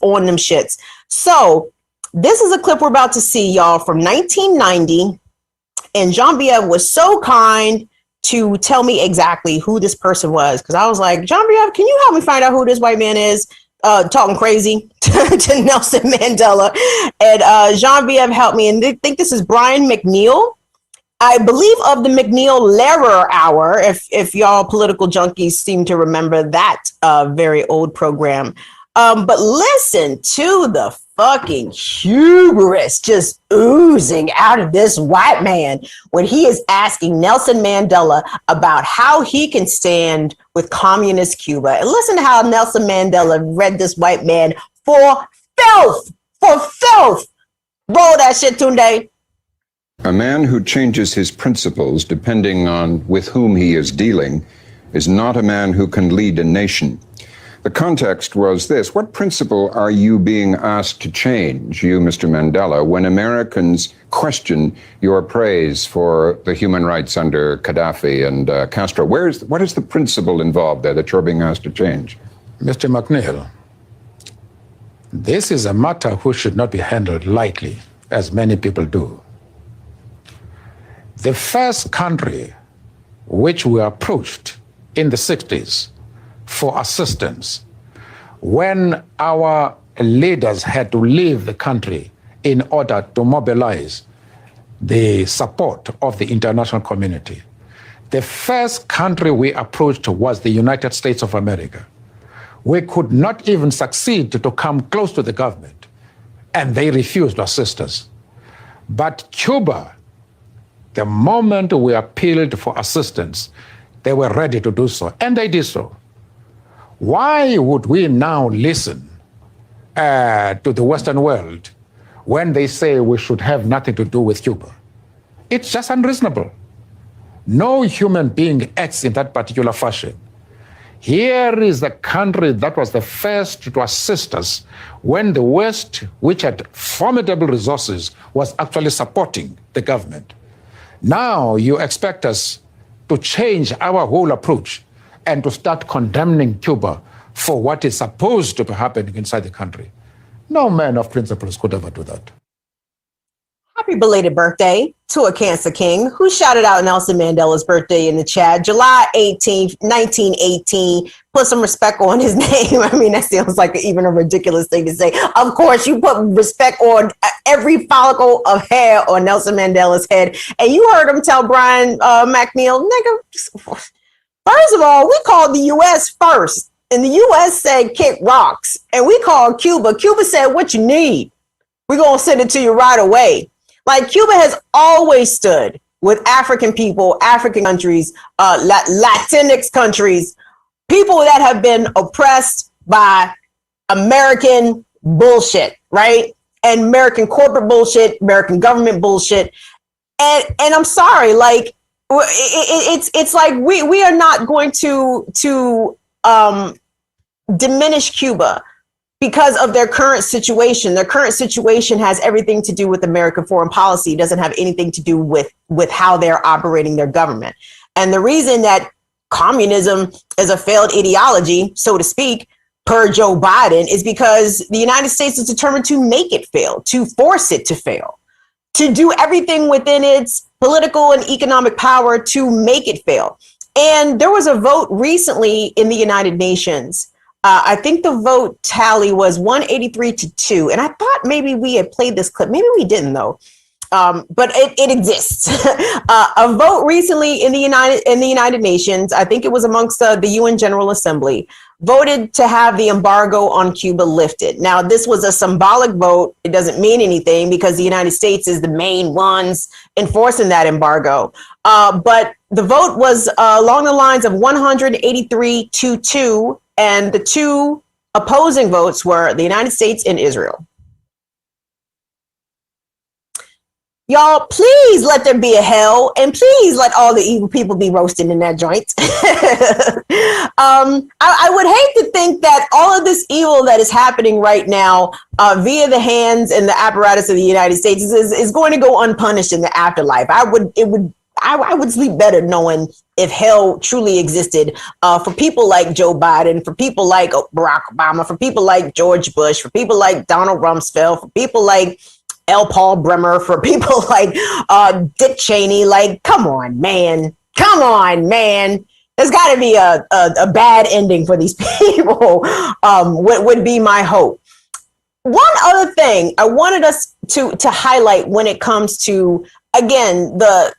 on them shits. So this is a clip we're about to see, y'all, from 1990. And Jean-Pierre was so kind to tell me exactly who this person was. Because I was like, Jean-Pierre, can you help me find out who this white man is talking crazy to Nelson Mandela? And Jean-Pierre helped me. And they think this is Brian McNeil, I believe, of the McNeil-Lehrer Hour, if y'all political junkies seem to remember that very old program. But listen to the fucking hubris just oozing out of this white man when he is asking Nelson Mandela about how he can stand with communist Cuba. And listen to how Nelson Mandela read this white man for filth, for filth. Roll that shit, Tunde. A man who changes his principles depending on with whom he is dealing is not a man who can lead a nation. The context was this: what principle are you being asked to change, you, Mr. Mandela, when Americans question your praise for the human rights under Gaddafi and Castro? What is the principle involved there that you're being asked to change? Mr. McNeil, this is a matter which should not be handled lightly, as many people do. The first country which we approached in the 60s for assistance when our leaders had to leave the country in order to mobilize the support of the international community. The first country we approached was the United States of America. We could not even succeed to come close to the government, and they refused to assist us. But Cuba, the moment we appealed for assistance, they were ready to do so, and they did so. Why would we now listen to the Western world when they say we should have nothing to do with Cuba? It's just unreasonable. No human being acts in that particular fashion. Here is the country that was the first to assist us when the West, which had formidable resources, was actually supporting the government. Now you expect us to change our whole approach and to start condemning Cuba for what is supposed to be happening inside the country. No man of principles could ever do that. Happy belated birthday to a Cancer King who shouted out Nelson Mandela's birthday in the chat, July 18th, 1918. Put some respect on his name. I mean, that sounds like even a ridiculous thing to say. Of course, you put respect on every follicle of hair on Nelson Mandela's head. And you heard him tell Brian McNeil, nigga, first of all, we called the U.S. first. And the U.S. said, kick rocks. And we called Cuba. Cuba said, what you need? We're going to send it to you right away. Like, Cuba has always stood with African people, African countries, Latinx countries, people that have been oppressed by American bullshit, right? And American corporate bullshit, American government bullshit. And I'm sorry, like, it's like we are not going to diminish Cuba because of their current situation. Their current situation has everything to do with American foreign policy. It doesn't have anything to do with how they're operating their government. And the reason that communism is a failed ideology, so to speak, per Joe Biden, is because the United States is determined to make it fail, to force it to fail, to do everything within its political and economic power to make it fail. And there was a vote recently in the United Nations. I think the vote tally was 183-2. And I thought maybe we had played this clip. Maybe we didn't, though. But it exists. A vote recently in the United Nations, I think it was amongst the UN General Assembly, voted to have the embargo on Cuba lifted. Now, this was a symbolic vote. It doesn't mean anything because the United States is the main ones enforcing that embargo. But the vote was along the lines of 183-2. And the two opposing votes were the United States and Israel. Y'all, please let there be a hell, and please let all the evil people be roasted in that joint. I would hate to think that all of this evil that is happening right now via the hands and the apparatus of the United States is going to go unpunished in the afterlife. I would sleep better knowing if hell truly existed for people like Joe Biden, for people like Barack Obama, for people like George Bush, for people like Donald Rumsfeld, for people like L. Paul Bremer, for people like Dick Cheney. Like, come on, man. There's got to be a bad ending for these people, would be my hope. One other thing I wanted us to highlight when it comes to, again, the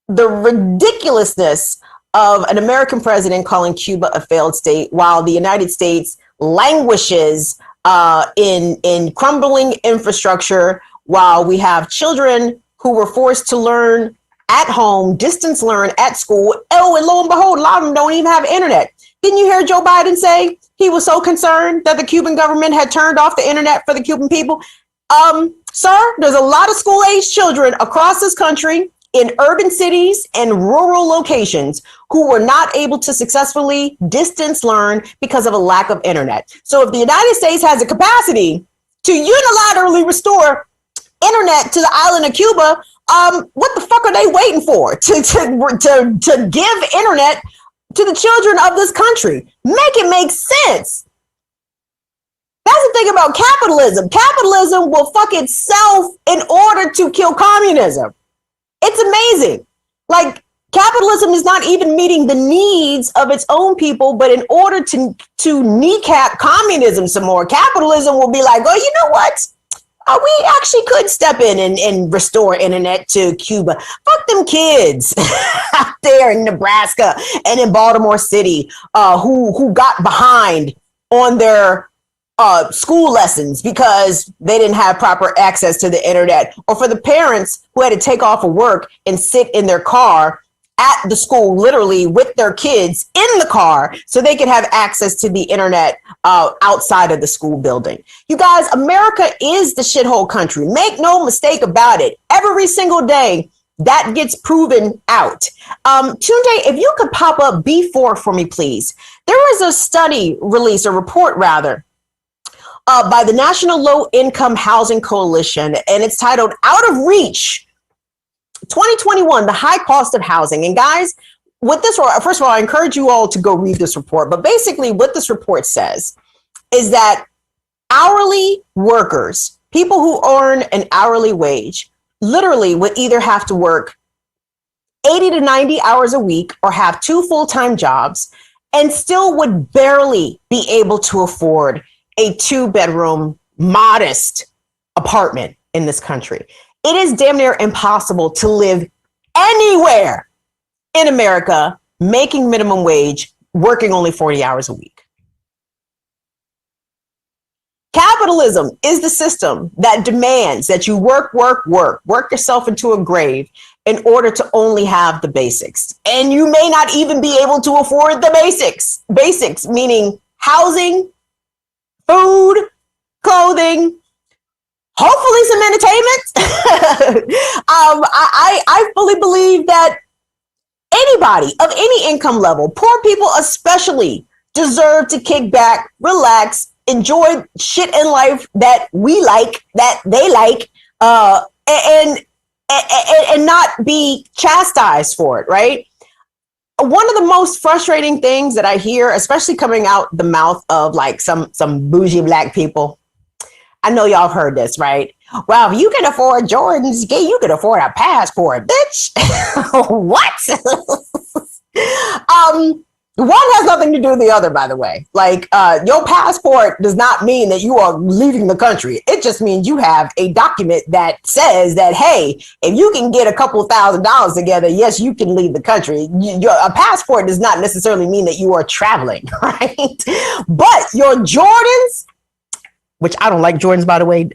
ridiculousness of an American president calling Cuba a failed state while the United States languishes in crumbling infrastructure, while we have children who were forced to learn at home, distance learn at school. Oh, and lo and behold, a lot of them don't even have internet. Didn't you hear Joe Biden say he was so concerned that the Cuban government had turned off the internet for the Cuban people? Sir, there's a lot of school-age children across this country in urban cities and rural locations who were not able to successfully distance learn because of a lack of internet. So if the United States has the capacity to unilaterally restore internet to the island of Cuba, what the fuck are they waiting for to give internet to the children of this country? Make it make sense. That's the thing about capitalism. Capitalism will fuck itself in order to kill communism. It's amazing. Like, capitalism is not even meeting the needs of its own people, but in order to kneecap communism some more, capitalism will be like, oh, you know what? We actually could step in and restore internet to Cuba. Fuck them kids out there in Nebraska and in Baltimore City who got behind on their school lessons because they didn't have proper access to the internet, or for the parents who had to take off of work and sit in their car at the school, literally with their kids in the car so they could have access to the internet outside of the school building. You guys, America is the shithole country. Make no mistake about it. Every single day that gets proven out. Tunde, if you could pop up B4 for me, please. There was a study released, a report rather, by the National Low Income Housing Coalition, and it's titled Out of Reach 2021, the high cost of housing. And guys, what this, first of all, I encourage you all to go read this report. But basically what this report says is that hourly workers, people who earn an hourly wage, literally would either have to work 80 to 90 hours a week or have 2 full-time jobs and still would barely be able to afford a 2-bedroom modest apartment in this country. It is damn near impossible to live anywhere in America making minimum wage, working only 40 hours a week. Capitalism is the system that demands that you work yourself into a grave in order to only have the basics. And you may not even be able to afford the basics. Basics meaning housing, food, clothing, hopefully some entertainment. I fully believe that anybody of any income level, poor people especially, deserve to kick back, relax, enjoy shit in life that we like, that they like, and not be chastised for it, right? One of the most frustrating things that I hear, especially coming out the mouth of like some bougie black people, I know y'all have heard this, right? Well, if you can afford Jordans, you can afford a passport, bitch. What? One has nothing to do with the other, by the way. Like, your passport does not mean that you are leaving the country. It just means you have a document that says that, hey, if you can get a couple $1,000s together, yes, you can leave the country. A passport does not necessarily mean that you are traveling, right? But your Jordans, which I don't like Jordans, by the way.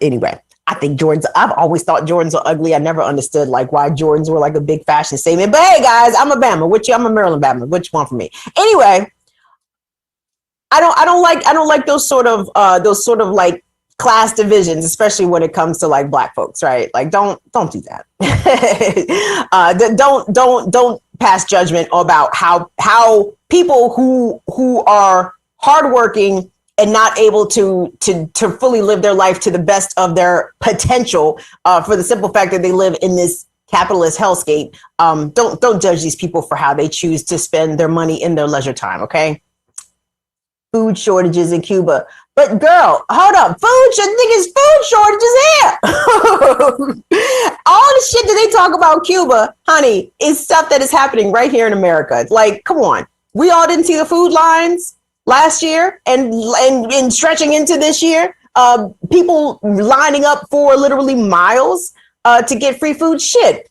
Anyway, I think Jordans, I've always thought Jordans are ugly. I never understood like why Jordans were like a big fashion statement. But hey guys, I'm a Bama. I'm a Maryland Bama. Which one for me? Anyway, I don't like those sort of like class divisions, especially when it comes to like black folks, right? Like don't do that. Don't pass judgment about how people who are hardworking and not able to fully live their life to the best of their potential, for the simple fact that they live in this capitalist hellscape. Don't judge these people for how they choose to spend their money in their leisure time, okay? Food shortages in Cuba. But girl, hold up. Food shortages here. All the shit that they talk about Cuba, honey, is stuff that is happening right here in America. Like, come on. We all didn't see the food lines last year and stretching into this year, people lining up for literally miles to get free food. Shit,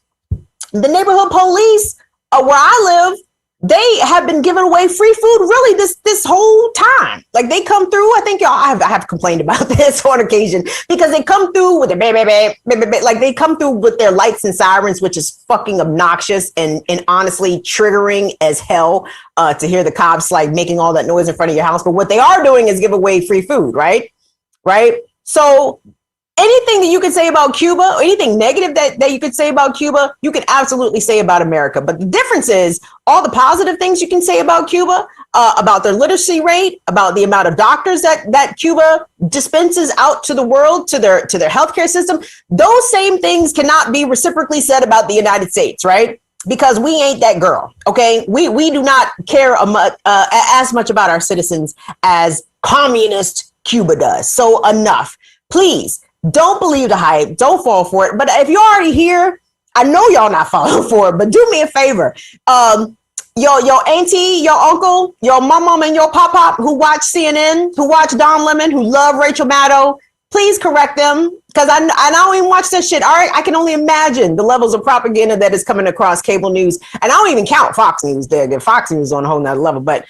the neighborhood police where I live, they have been giving away free food really this whole time. Like they come through. I think I have complained about this on occasion because they come through with their like they come through with their lights and sirens, which is fucking obnoxious and honestly triggering as hell to hear the cops like making all that noise in front of your house. But what they are doing is give away free food, right? So anything that you could say about Cuba, or anything negative that you could say about Cuba, you can absolutely say about America. But the difference is all the positive things you can say about Cuba, about their literacy rate, about the amount of doctors that Cuba dispenses out to the world, to their healthcare system. Those same things cannot be reciprocally said about the United States, right? Because we ain't that girl, okay? We do not care as much about our citizens as communist Cuba does. So enough. Please. Don't believe the hype. Don't fall for it. But if you're already here, I know y'all not falling for it, but do me a favor. Your auntie, your uncle, your mom and your pop who watch CNN, who watch Don Lemon, who love Rachel Maddow, please correct them. Because I don't even watch that shit. All right, I can only imagine the levels of propaganda that is coming across cable news. And I don't even count Fox News there. Get Fox News on a whole nother level. But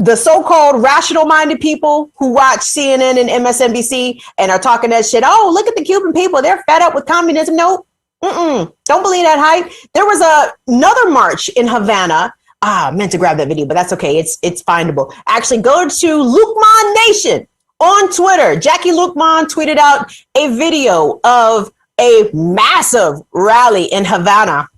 the so-called rational-minded people who watch CNN and MSNBC and are talking that shit, oh, look at the Cuban people. They're fed up with communism. Nope. Don't believe that hype. There was another march in Havana. I meant to grab that video, but that's okay. It's findable. Actually, go to Lukman Nation on Twitter. Jackie Lukman tweeted out a video of a massive rally in Havana,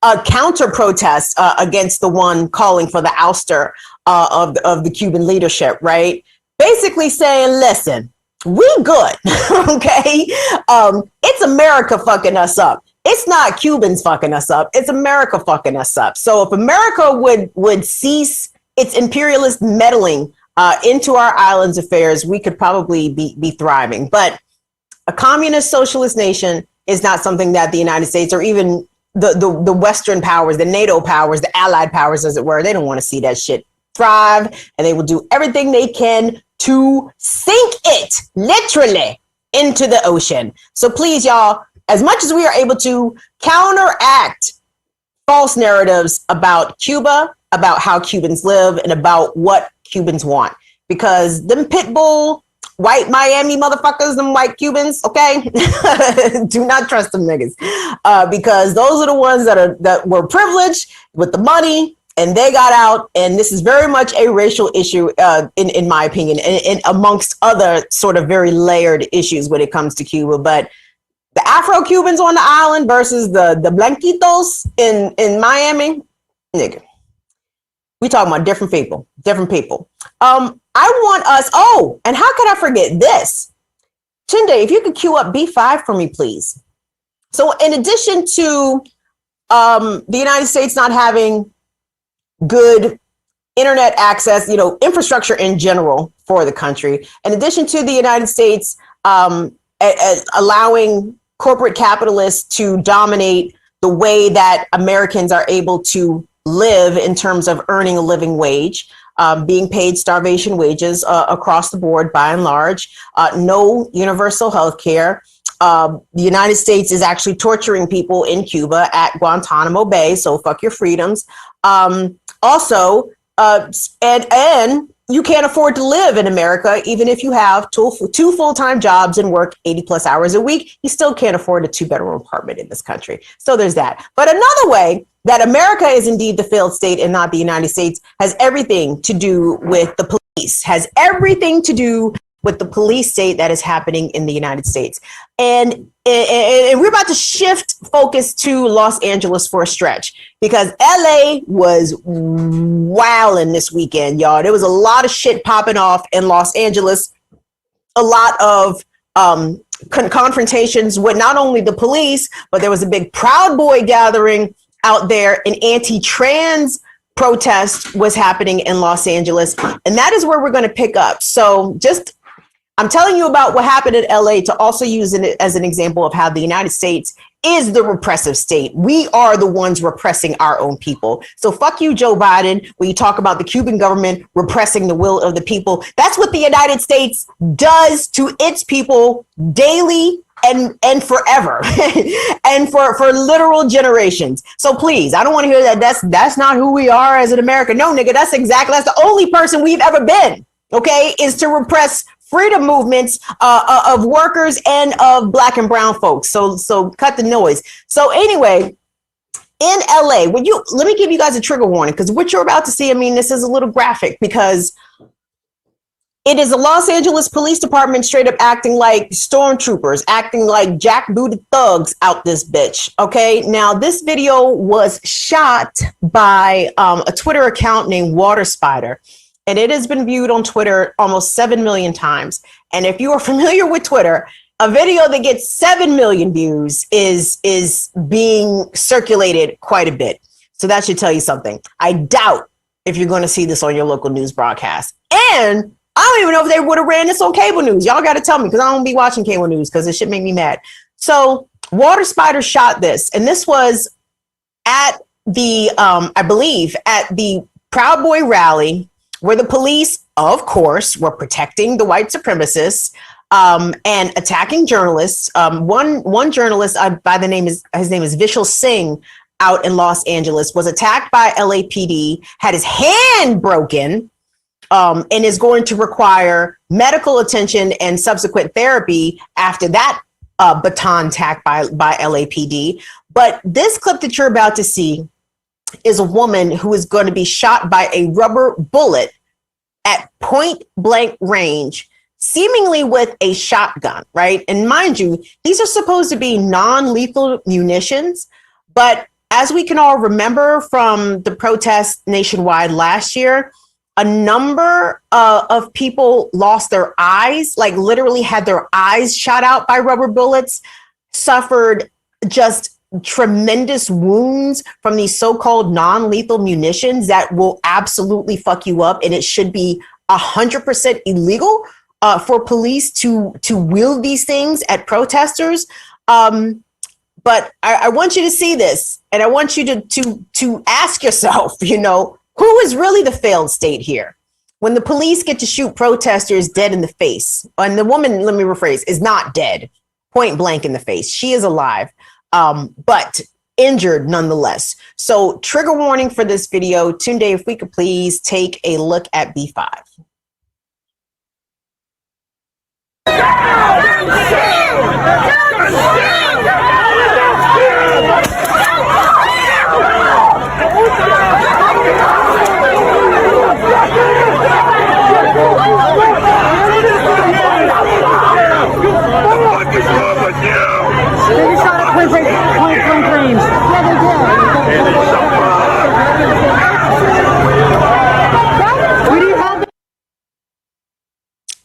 a counter protest against the one calling for the ouster of the Cuban leadership, right? Basically saying, listen, we good, okay? It's America fucking us up. It's not Cubans fucking us up. It's America fucking us up. So if America would cease its imperialist meddling into our island's affairs, we could probably be thriving. But a communist socialist nation is not something that the United States or even the Western powers, the NATO powers, the allied powers, as it were, they don't want to see that shit thrive, and they will do everything they can to sink it literally into the ocean. So please, y'all, as much as we are able to counteract false narratives about Cuba, about how Cubans live, and about what Cubans want, because them pit bull white Miami motherfuckers, them white Cubans, okay? Do not trust them niggas. Because those are the ones that were privileged with the money and they got out. And this is very much a racial issue, in my opinion, and amongst other sort of very layered issues when it comes to Cuba. But the Afro-Cubans on the island versus the Blanquitos in Miami, nigga, we talking about different people. I want us, and how could I forget this? Tunde, if you could cue up B5 for me, please. So in addition to the United States not having good internet access, infrastructure in general for the country, in addition to the United States allowing corporate capitalists to dominate the way that Americans are able to live in terms of earning a living wage, being paid starvation wages across the board by and large, no universal health care. The United States is actually torturing people in Cuba at Guantanamo Bay, so fuck your freedoms. Also, and you can't afford to live in America, even if you have two full-time jobs and work 80 plus hours a week, you still can't afford a 2-bedroom apartment in this country. So there's that. But another way that America is indeed the failed state and not the United States has everything to do with the police, has everything to do with the police state that is happening in the United States. And we're about to shift focus to Los Angeles for a stretch because LA was wilding this weekend, y'all. There was a lot of shit popping off in Los Angeles, a lot of confrontations with not only the police, but there was a big Proud Boy gathering out there. An anti-trans protest was happening in Los Angeles, and that is where we're going to pick up. So I'm telling you about what happened in LA to also use it as an example of how the United States is the repressive state. We are the ones repressing our own people. So fuck you, Joe Biden, when you talk about the Cuban government repressing the will of the people. That's what the United States does to its people daily and forever and for literal generations. So please, I don't want to hear that that's not who we are as an America. No, nigga, that's the only person we've ever been, okay, is to repress freedom movements of workers and of black and brown folks. So cut the noise. So anyway, in LA, let me give you guys a trigger warning, because what you're about to see, I mean, this is a little graphic, because it is the Los Angeles Police Department straight up acting like stormtroopers, acting like jackbooted thugs out this bitch. Okay, now this video was shot by a Twitter account named Water Spider, and it has been viewed on Twitter almost 7 million times. And if you are familiar with Twitter, a video that gets 7 million views is being circulated quite a bit. So that should tell you something. I doubt if you're going to see this on your local news broadcast. And I don't even know if they would have ran this on cable news. Y'all got to tell me, because I don't be watching cable news because it should make me mad. So Water Spider shot this, and this was at the, I believe, at the Proud Boy rally, where the police, of course, were protecting the white supremacists and attacking journalists. One journalist by the name his name is Vishal Singh out in Los Angeles was attacked by LAPD, had his hand broken, and is going to require medical attention and subsequent therapy after that baton attack by LAPD. But this clip that you're about to see is a woman who is going to be shot by a rubber bullet at point blank range, seemingly with a shotgun, right? And mind you, these are supposed to be non-lethal munitions, but as we can all remember from the protests nationwide last year, a number of people lost their eyes, like literally had their eyes shot out by rubber bullets, suffered just tremendous wounds from these so-called non-lethal munitions that will absolutely fuck you up. And it should be 100% illegal for police to wield these things at protesters. But I want you to see this, and I want you to ask yourself, who is really the failed state here? When the police get to shoot protesters dead in the face, and the woman, let me rephrase, is not dead, point blank in the face. She is alive, but injured nonetheless. So trigger warning for this video. Tunde, if we could please take a look at B5.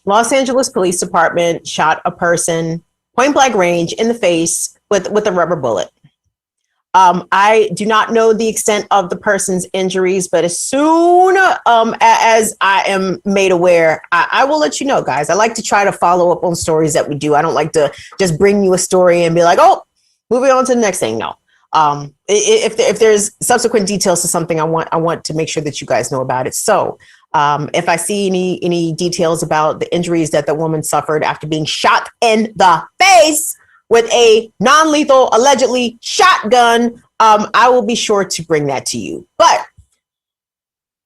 Los Angeles Police Department shot a person point blank range in the face with a rubber bullet. I do not know the extent of the person's injuries, but as soon as I am made aware, I will let you know, guys. I like to try to follow up on stories that we do. I don't like to just bring you a story and be like, oh, moving on to the next thing. No. If there's subsequent details to something, I want to make sure that you guys know about it. So if I see any details about the injuries that the woman suffered after being shot in the face with a non-lethal, allegedly shotgun, I will be sure to bring that to you. But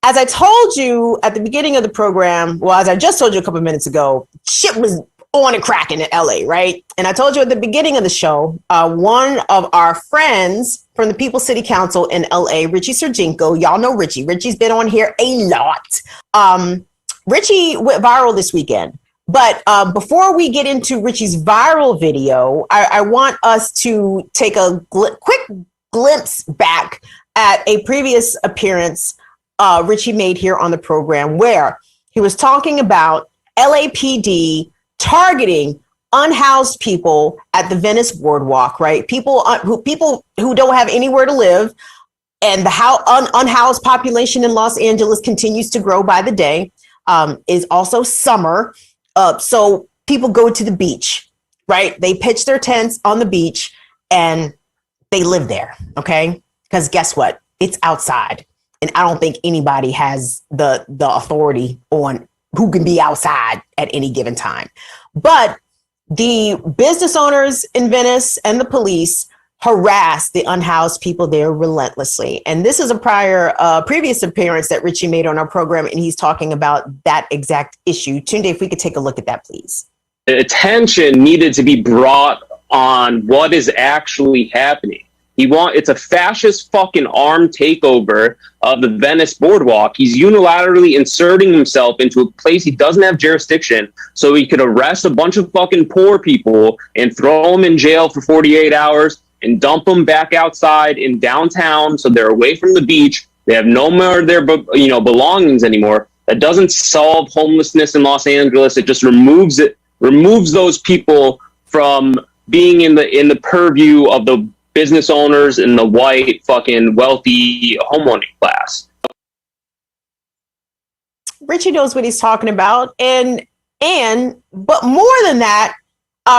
as I told you at the beginning of the program, well, as I just told you a couple of minutes ago, shit was on and cracking in LA, right? And I told you at the beginning of the show, one of our friends from the People's City Council in LA, Ricci Sergienko, y'all know Ricci. Ricci's been on here a lot. Ricci went viral this weekend. But before we get into Ricci's viral video, I want us to take a quick glimpse back at a previous appearance Ricci made here on the program, where he was talking about LAPD targeting unhoused people at the Venice boardwalk, right? People who don't have anywhere to live, and the unhoused population in Los Angeles continues to grow by the day. Is also summer. So people go to the beach, right? They pitch their tents on the beach, and they live there, okay? Because guess what? It's outside. And I don't think anybody has the authority on who can be outside at any given time. But the business owners in Venice and the police harass the unhoused people there relentlessly. And this is a previous appearance that Ricci made on our program, and he's talking about that exact issue. Tunde, if we could take a look at that, please. Attention needed to be brought on what is actually happening. It's a fascist fucking armed takeover of the Venice boardwalk. He's unilaterally inserting himself into a place he doesn't have jurisdiction, so he could arrest a bunch of fucking poor people and throw them in jail for 48 hours and dump them back outside in downtown so they're away from the beach. They have no more of their belongings anymore. That doesn't solve homelessness in Los Angeles. It just removes those people from being in the purview of the business owners and the white fucking wealthy homeowning class. Ricci knows what he's talking about, but more than that,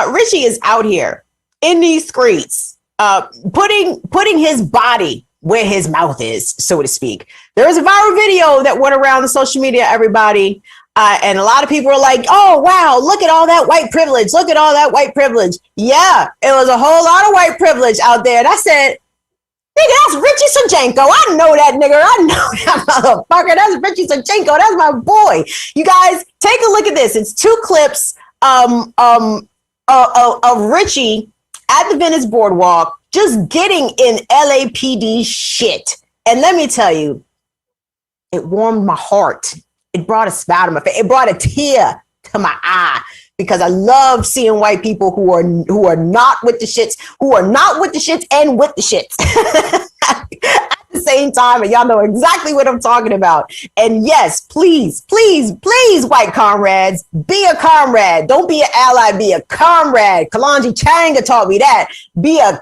Ricci is out here in these streets, putting his body where his mouth is, so to speak. There was a viral video that went around the social media, everybody. And a lot of people were like, oh, wow, look at all that white privilege. Look at all that white privilege. Yeah, it was a whole lot of white privilege out there. And I said, nigga, that's Ricci Sergienko. I know that nigga. I know that motherfucker. That's Ricci Sergienko. That's my boy. You guys, take a look at this. It's two clips of Ricci at the Venice boardwalk just getting in LAPD shit. And let me tell you, it warmed my heart. It brought a smile to my face. It brought a tear to my eye because I love seeing white people who are not with the shits, and with the shits at the same time. And y'all know exactly what I'm talking about. And yes, please, please, please, white comrades, be a comrade. Don't be an ally, be a comrade. Kalonji Changa taught me that. Be a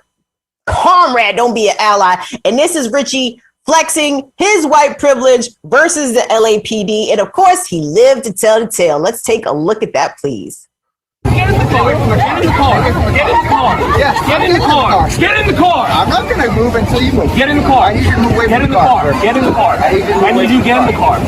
comrade, don't be an ally. And this is Ricci flexing his white privilege versus the LAPD. And of course, he lived to tell the tale. Let's take a look at that, please. Get in the car. Get in the car. Get in the car. Yes, get in the car. Get in the car. I'm not going to move until you move. Get in the car. I need you to move away from the car. Get in the car. I need you to get in the car.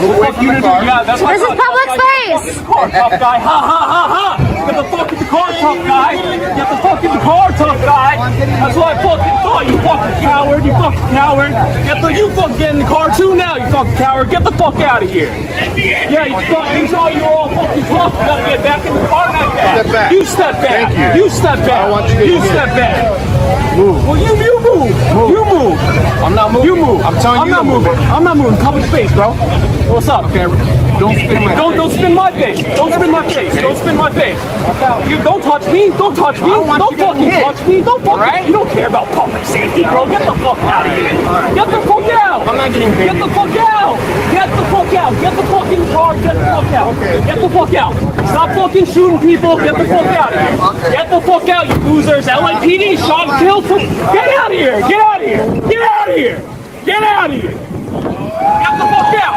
Move away from the car. This is public space. Tough guy. Ha ha ha ha. Get the fuck in the car, tough guy. Get the fuck in the car, tough guy. That's what I fucking thought. You fucking coward. You fucking coward. You fucking get in the car too now. You fucking coward. Get the fuck out of here. Yeah, you thought you were all fucking tough. You gotta get back in the car. Step back. You step back. Thank you. You step back. I want you to step back. Move. Well, you move. You move. I'm not moving. You move. I'm telling you. I'm not moving. I'm not moving. Public space, bro. What's up? Okay. Don't spin my face. Don't spin my face. Don't spin my face. Don't spin my face. You don't touch me. Don't touch me. Don't fucking touch me. Don't fucking. Right? You don't care about public safety, bro. Get the fuck out of here. Get the fuck out. I'm not getting paid. Get the fuck out. Get the fuck out. Get the fucking car. Get the fuck out. Get the fuck out. Stop fucking shooting people. Get the fuck out. Get the fuck out, you losers. LAPD shot and killed. Get out of here. Get out of here. Get out of here. Get out of here. Get the fuck out.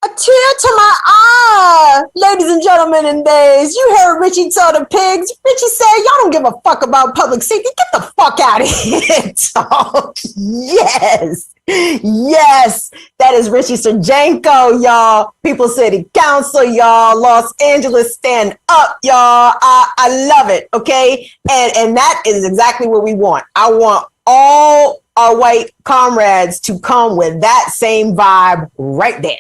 A tear to my eye, ladies and gentlemen and days. You heard Ricci tell the pigs. Ricci said, y'all don't give a fuck about public safety. Get the fuck out of here, dog. Yes. Yes. That is Ricci Sergienko, y'all. People City Council, y'all. Los Angeles, stand up, y'all. I love it, okay? And that is exactly what we want. I want all our white comrades to come with that same vibe right there.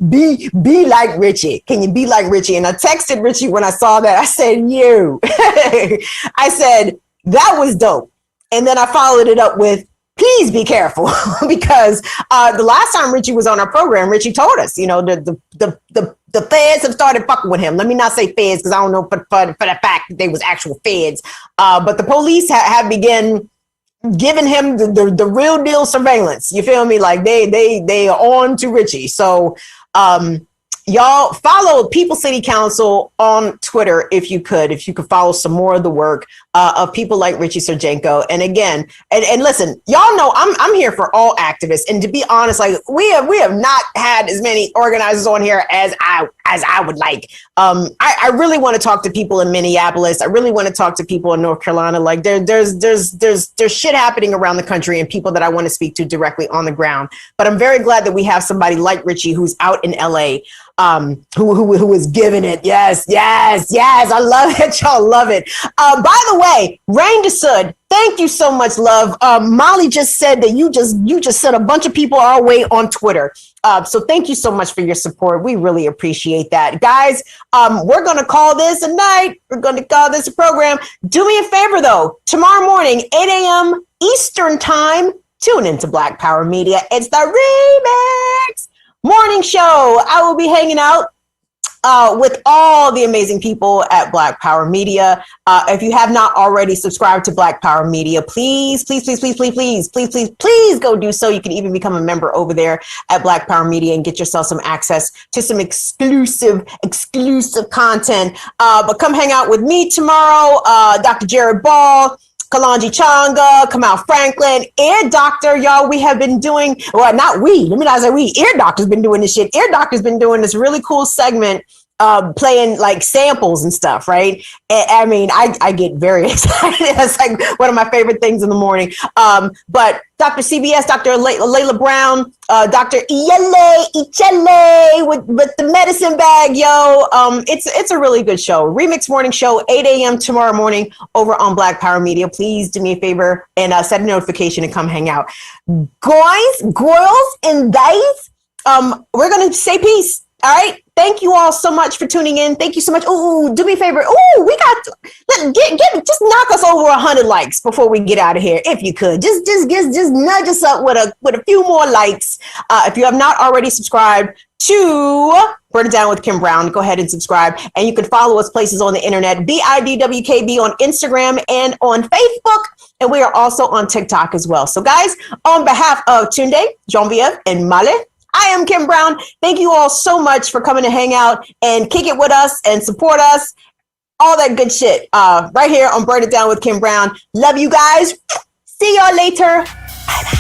be like Ricci. Can you be like Ricci? And I texted Ricci when I saw that. I said, you. I said, that was dope. And then I followed it up with, please be careful, because the last time Ricci was on our program, Ricci told us, you know, the feds have started fucking with him. Let me not say feds, because I don't know for the fact that they was actual feds. But the police have begun giving him the real deal surveillance. You feel me? Like they are on to Ricci. So Y'all follow People City Council on Twitter if you could follow some more of the work of people like Ricci Sergienko. And again, and listen, y'all know I'm here for all activists. And to be honest, like we have not had as many organizers on here as I would like. I really want to talk to people in Minneapolis. I really want to talk to people in North Carolina. Like there's shit happening around the country and people that I want to speak to directly on the ground. But I'm very glad that we have somebody like Ricci who's out in LA. Who is giving it. Yes. I love it. Y'all love it. By the way, Rain to Sud, thank you so much, love. Molly just said that you just sent a bunch of people our way on Twitter. So thank you so much for your support. We really appreciate that. Guys, we're going to call this a night. We're going to call this a program. Do me a favor, though. Tomorrow morning, 8 a.m. Eastern time, tune into Black Power Media. It's the Remix Morning Show. I will be hanging out with all the amazing people at Black Power Media. If you have not already subscribed to Black Power Media, please go do so. You can even become a member over there at Black Power Media and get yourself some access to some exclusive content. But come hang out with me tomorrow. Dr. Jared Ball, Kalanji Changa, Kamal Franklin, Ear Doctor, y'all, we have been doing, well, not we, let me not say we, Ear Doctor's been doing this shit. Ear Doctor's been doing this really cool segment, playing like samples and stuff, right? I mean, I get very excited. It's like one of my favorite things in the morning. But Dr. CBS, Dr. Layla Brown, Dr. Ichele with the medicine bag, yo. It's a really good show. Remix Morning Show, 8 a.m. tomorrow morning over on Black Power Media. Please do me a favor and set a notification and come hang out. Guys, girls, and guys, we're going to say peace. All right. Thank you all so much for tuning in. Thank you so much. Ooh, do me a favor. Ooh, we got just knock us over 100 likes before we get out of here, if you could. Just nudge us up with a few more likes. If you have not already subscribed to Burn It Down with Kim Brown, go ahead and subscribe. And you can follow us places on the internet, BIDWKB on Instagram and on Facebook. And we are also on TikTok as well. So guys, on behalf of Tunde, Genevieve, and Male, I am Kim Brown. Thank you all so much for coming to hang out and kick it with us and support us. All that good shit right here on Burn It Down with Kim Brown. Love you guys. See y'all later. Bye-bye.